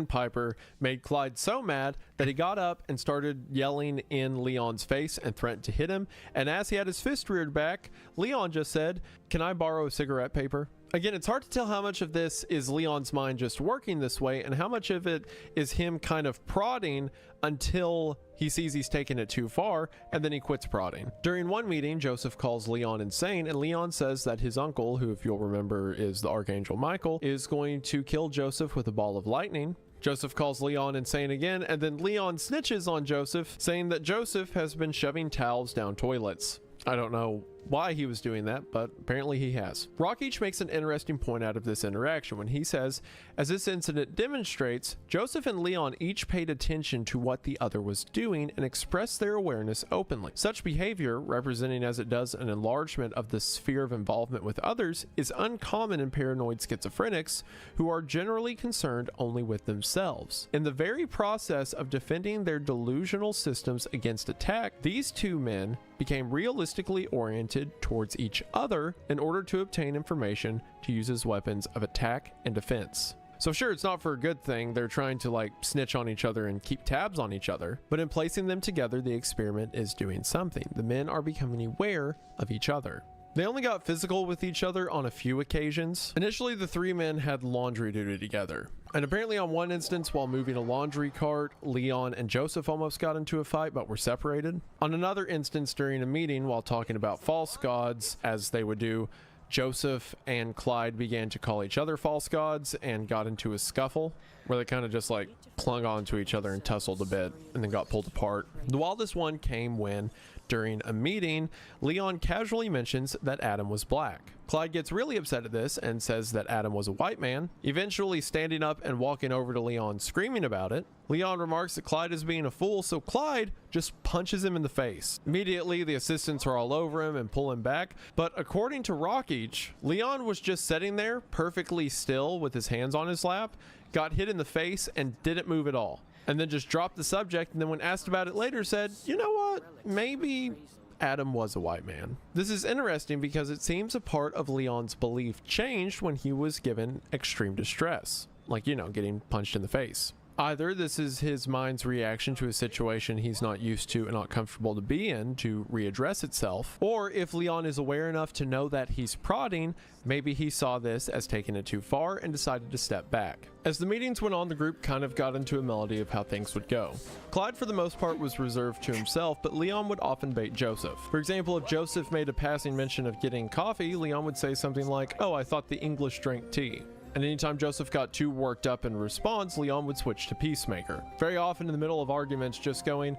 Piper made Clyde so mad that he got up and started yelling in Leon's face and threatened to hit him. And as he had his fist reared back, Leon just said, can I borrow cigarette paper? Again, it's hard to tell how much of this is Leon's mind just working this way and how much of it is him kind of prodding until he sees he's taken it too far, and then he quits prodding. During one meeting, Joseph calls Leon insane, and Leon says that his uncle, who if you'll remember is the Archangel Michael, is going to kill Joseph with a ball of lightning. Joseph calls Leon insane again, and then Leon snitches on Joseph, saying that Joseph has been shoving towels down toilets. I don't know why he was doing that, but apparently he has. Rockich makes an interesting point out of this interaction when he says, as this incident demonstrates, Joseph and Leon each paid attention to what the other was doing and expressed their awareness openly. Such behavior, representing as it does an enlargement of the sphere of involvement with others, is uncommon in paranoid schizophrenics, who are generally concerned only with themselves. In the very process of defending their delusional systems against attack, these two men became realistically oriented towards each other in order to obtain information to use as weapons of attack and defense. So sure, it's not for a good thing. They're trying to like snitch on each other and keep tabs on each other, but in placing them together, the experiment is doing something. The men are becoming aware of each other. They only got physical with each other on a few occasions. Initially, the three men had laundry duty together. And apparently on one instance, while moving a laundry cart, Leon and Joseph almost got into a fight, but were separated. On another instance during a meeting while talking about false gods, as they would do, Joseph and Clyde began to call each other false gods and got into a scuffle where they kind of just like clung on to each other and tussled a bit and then got pulled apart. The wildest one came when, during a meeting, Leon casually mentions that Adam was black. Clyde gets really upset at this and says that Adam was a white man, eventually standing up and walking over to Leon screaming about it. Leon remarks that Clyde is being a fool, so Clyde just punches him in the face. Immediately, the assistants are all over him and pull him back, but according to Rockage, Leon was just sitting there perfectly still with his hands on his lap, got hit in the face and didn't move at all, and then just dropped the subject, and then when asked about it later said, you know what, maybe Adam was a white man. This is interesting because it seems a part of Leon's belief changed when he was given extreme distress, like, you know, getting punched in the face. Either this is his mind's reaction to a situation he's not used to and not comfortable to be in to readdress itself, or if Leon is aware enough to know that he's prodding, maybe he saw this as taking it too far and decided to step back. As the meetings went on, the group kind of got into a melody of how things would go. Clyde for the most part was reserved to himself, but Leon would often bait Joseph. For example, if Joseph made a passing mention of getting coffee, Leon would say something like, "Oh, I thought the English drank tea." And anytime Joseph got too worked up in response, Leon would switch to peacemaker. Very often in the middle of arguments, just going,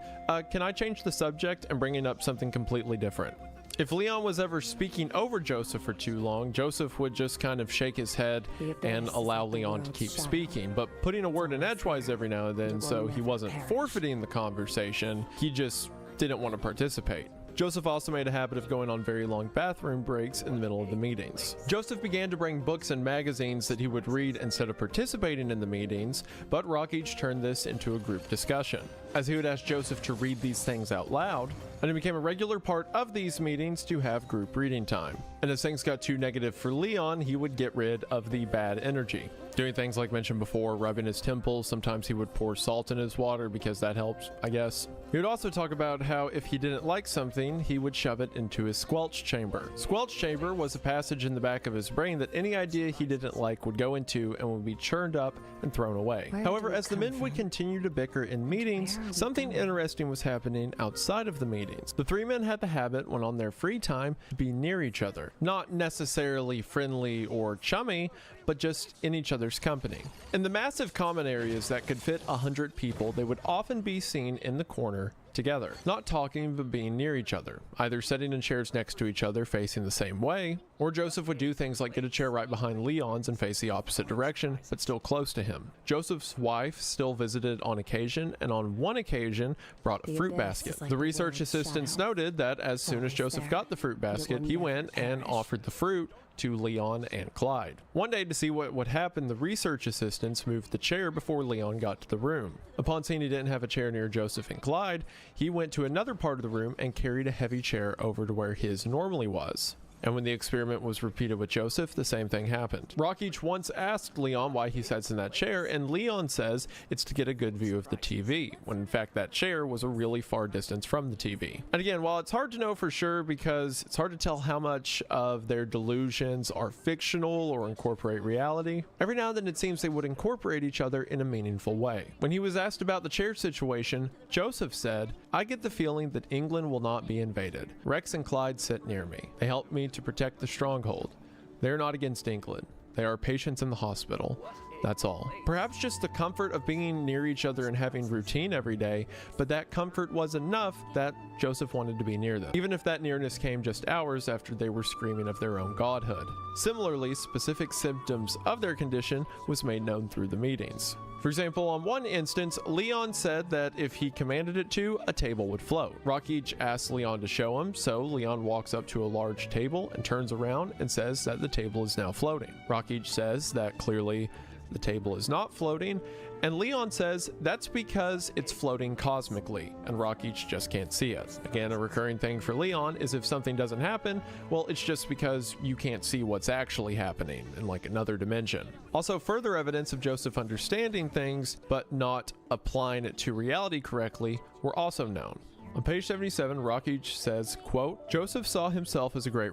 can I change the subject, and bringing up something completely different. If Leon was ever speaking over Joseph for too long, Joseph would just kind of shake his head and allow Leon to keep speaking, but putting a word in edgewise every now and then so he wasn't forfeiting the conversation, he just didn't want to participate. Joseph also made a habit of going on very long bathroom breaks in the middle of the meetings. Joseph began to bring books and magazines that he would read instead of participating in the meetings, but Rockage turned this into a group discussion, as he would ask Joseph to read these things out loud, and it became a regular part of these meetings to have group reading time. And as things got too negative for Leon, he would get rid of the bad energy, doing things like mentioned before, rubbing his temples. Sometimes he would pour salt in his water because that helped, I guess. He would also talk about how if he didn't like something, he would shove it into his squelch chamber. Squelch chamber was a passage in the back of his brain that any idea he didn't like would go into and would be churned up and thrown away. However, as the men would continue to bicker in meetings, something interesting was happening outside of the meetings. The three men had the habit, when on their free time, to be near each other. Not necessarily friendly or chummy, but just in each other's company. In the massive common areas that could fit 100 people, they would often be seen in the corner together, not talking but being near each other, either sitting in chairs next to each other facing the same way, or Joseph would do things like get a chair right behind Leon's and face the opposite direction, but still close to him. Joseph's wife still visited on occasion, and on one occasion brought a fruit basket. The research assistants noted that as soon as Joseph got the fruit basket, he went and offered the fruit to Leon and Clyde. One day, to see what would happen, the research assistants moved the chair before Leon got to the room. Upon seeing he didn't have a chair near Joseph and Clyde, he went to another part of the room and carried a heavy chair over to where his normally was. And when the experiment was repeated with Joseph, the same thing happened. Rockage once asked Leon why he sits in that chair, and Leon says it's to get a good view of the TV, when in fact that chair was a really far distance from the TV. And again, while it's hard to know for sure because it's hard to tell how much of their delusions are fictional or incorporate reality, every now and then it seems they would incorporate each other in a meaningful way. When he was asked about the chair situation, Joseph said, "I get the feeling that England will not be invaded. Rex and Clyde sit near me. They help me to protect the stronghold. They're not against England. They are patients in the hospital. That's all." Perhaps just the comfort of being near each other and having routine every day, but that comfort was enough that Joseph wanted to be near them, even if that nearness came just hours after they were screaming of their own godhood. Similarly, specific symptoms of their condition was made known through the meetings. For example, on one instance, Leon said that if he commanded it to, a table would float. Rockage asks Leon to show him, so Leon walks up to a large table and turns around and says that the table is now floating. Rockage says that clearly the table is not floating, and Leon says that's because it's floating cosmically, and Rockage just can't see it. Again, a recurring thing for Leon is if something doesn't happen, well, it's just because you can't see what's actually happening in like another dimension. Also, further evidence of Joseph understanding things, but not applying it to reality correctly, were also known. On page 77, Rockage says, quote, "Joseph saw himself as a great..."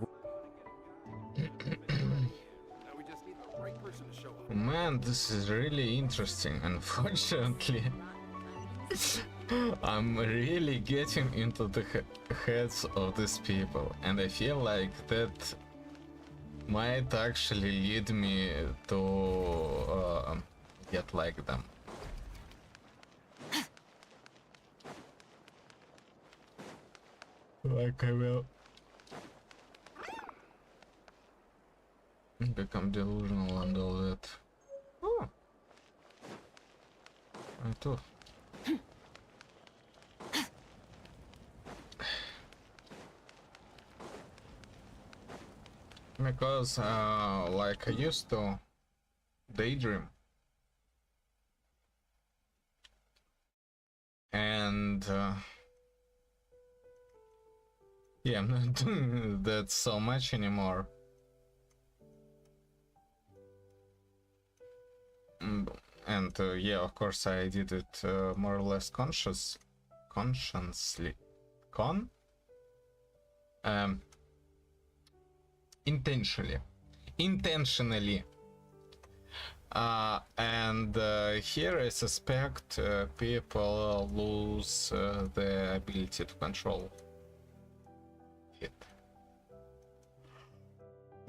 Man, this is really interesting. Unfortunately, I'm really getting into the heads of these people, and I feel like that might actually lead me to get like them. Like I will become delusional and all that. Oh, I too. Because like I used to daydream, and yeah, I'm not doing that so much anymore. And yeah, of course I did it more or less consciously. Intentionally. And here I suspect people lose the ability to control it.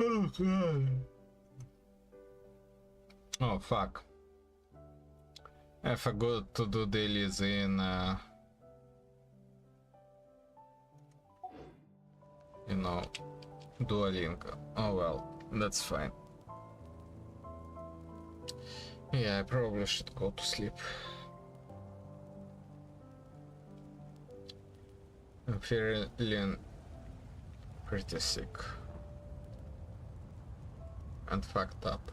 Oh god. Oh fuck. I forgot to do dailies in you know, Duolingo. Oh well, that's fine. Yeah, I probably should go to sleep. I'm feeling pretty sick and fucked up.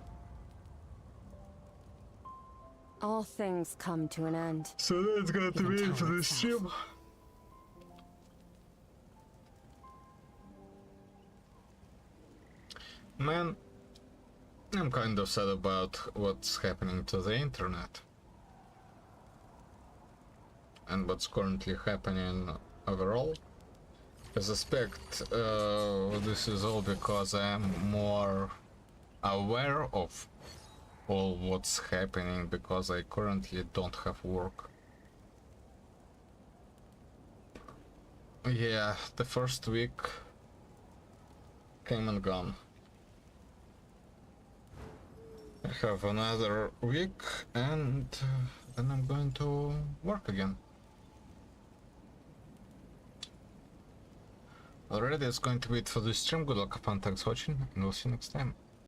All things come to an end. So that's got to be it for this stream. Man, I'm kind of sad about what's happening to the internet and what's currently happening overall. I suspect this is all because I'm more aware of all what's happening because I currently don't have work. Yeah, the first week came and gone. I have another week and then I'm going to work again. Alright, that's going to be it for this stream. Good luck upon, thanks for watching, and we'll see you next time.